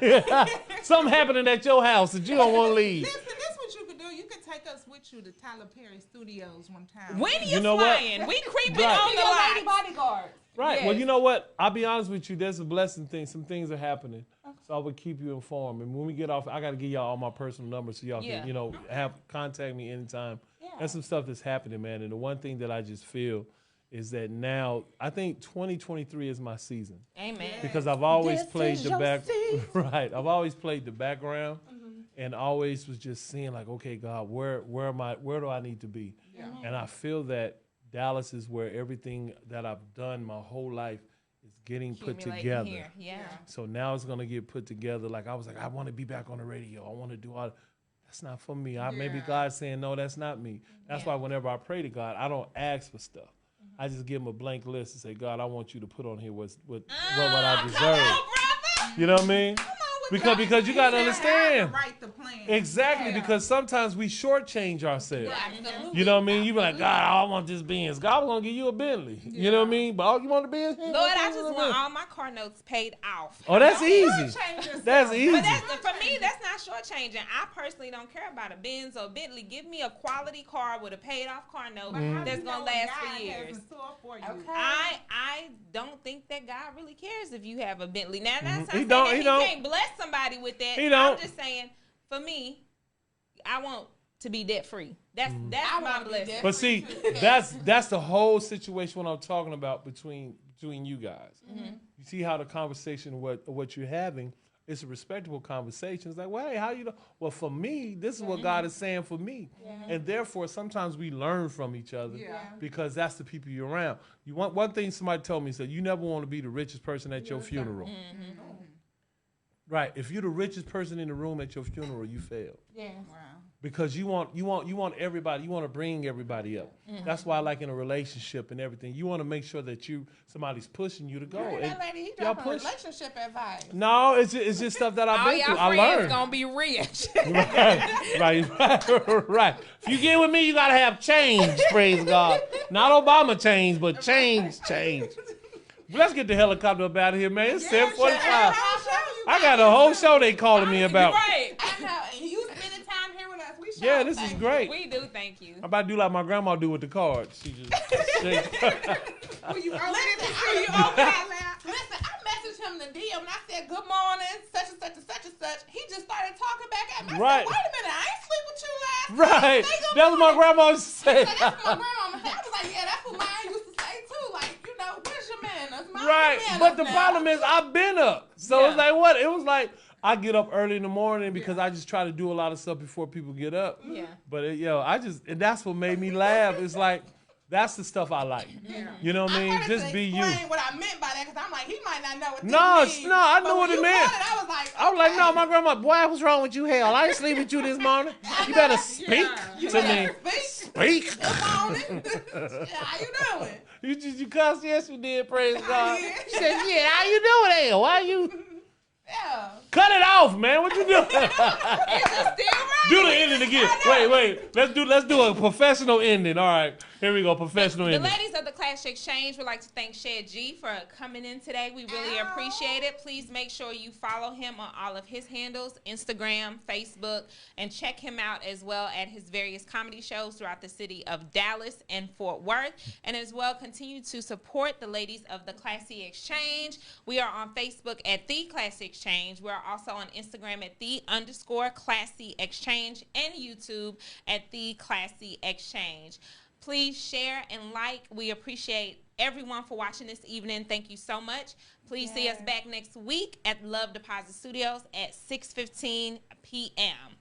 something happening at your house that you don't want to leave. Listen, this is what you could do. You could take us with you to Tyler Perry Studios one time. When You know what? flying, we creeping Right. on the your line. lady bodyguard. Right. Yes. Well, you know what? I'll be honest with you. There's a blessing thing. Some things are happening. So I would keep you informed. And when we get off, I got to give y'all all my personal numbers so y'all Yeah. can, contact me anytime. Yeah. There's some stuff that's happening, man. And the one thing that I just feel is that now, I think 2023 is my season. Amen. Because I've always This played is the your back. season. Right. I've always played the background. And always was just seeing like, okay, God, where do I need to be? Yeah. And I feel that Dallas is where everything that I've done my whole life is getting put Accumulating together. here. Yeah. So now it's gonna get put together. Like I was like, I want to be back on the radio. I want to do all. That's not for me. Maybe God's saying no, that's not me. That's why whenever I pray to God, I don't ask for stuff. I just give him a blank list and say, God, I want you to put on here what I deserve. You know what I mean? Because you gotta understand. Write the plan. Exactly, because sometimes we shortchange ourselves. Absolutely. You know what I mean? You be like, God, I want this Benz. God was gonna give you a Bentley. You know what I mean? But all you want to be is Lord, I just want all my car notes paid off. Oh, that's Don't easy. Change yourself. That's easy. But for me, that's not shortchanging. I personally don't care about a Benz or Bentley. Give me a quality car with a paid off car note that's gonna last for years. Okay. I don't think that God really cares if you have a Bentley. Now that's He not don't- saying he that don't. he can't bless somebody with that. He don't. I'm just saying, for me, I want to be debt free. That's I my wanna be blessing. debt- But see, that's the whole situation what I'm talking about between you guys. You see how the conversation what you're having, it's a respectable conversation. It's like, well, hey, how you know? Well, for me, this is what God is saying for me. And therefore, sometimes we learn from each other because that's the people you're around. You want one thing somebody told me, said, you never want to be the richest person at your funeral. Right. If you're the richest person in the room at your funeral, you failed. Yeah. Wow. Because you want everybody, you want to bring everybody up. That's why, like in a relationship and everything, you want to make sure that somebody's pushing you to go. You heard that lady, he dropping relationship advice. No, it's just stuff that I've been through. I learned. Gonna be rich. right. If you get with me, you gotta have change. Praise God. Not Obama change, but change. Let's get the helicopter up out of here, man. It's 7:45. I got a whole show they calling me about. Right. I know. And you spending time here with us. We sure Yeah, this is great. We do thank you. I'm about to do like my grandma do with the cards. She just shakes. Will you listen, I messaged him in the DM and I said, good morning, such and such and such and such. He just started talking back at me. I Right. said, wait a minute, I ain't sleep with you last night. Right. That's what my grandma used to say. That's what my grandma said. I was like, yeah, that's what mine used to say too. Like, where's your manners? Right. But the problem is I've been up. So it's like what? It was like I get up early in the morning because I just try to do a lot of stuff before people get up. Yeah. But and that's what made me laugh. It's like that's the stuff I like. Yeah. You know what I mean? Just be you. Explain what I meant by that because I'm like, he might not know what this means. No, I knew what it meant. I was like, I was like, no, my grandma, boy, what's wrong with you? Hell, I ain't sleep with you this morning. You better speak to me. Speak. How you doing? You cussed? Yes, you did. Praise God. She said, yeah, how you doing, hell? Why you? Yeah. Cut it off, man. What you doing? It's still right. Do the ending again. Wait. Let's do a professional ending. All right. Here we go. Professional ending. The ladies of the Classic Exchange would like to thank Shed G for coming in today. We really appreciate it. Please make sure you follow him on all of his handles, Instagram, Facebook, and check him out as well at his various comedy shows throughout the city of Dallas and Fort Worth. And as well, continue to support the ladies of the Classy Exchange. We are on Facebook at The Classy Exchange. We're also on Instagram at _Classy Exchange and YouTube at The Classy Exchange. Please share and like. We appreciate everyone for watching this evening. Thank you so much. Please see us back next week at Love Deposit Studios at 6:15 p.m.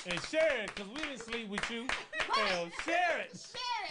And share it, because we didn't sleep with you. Hell, share it. Share it.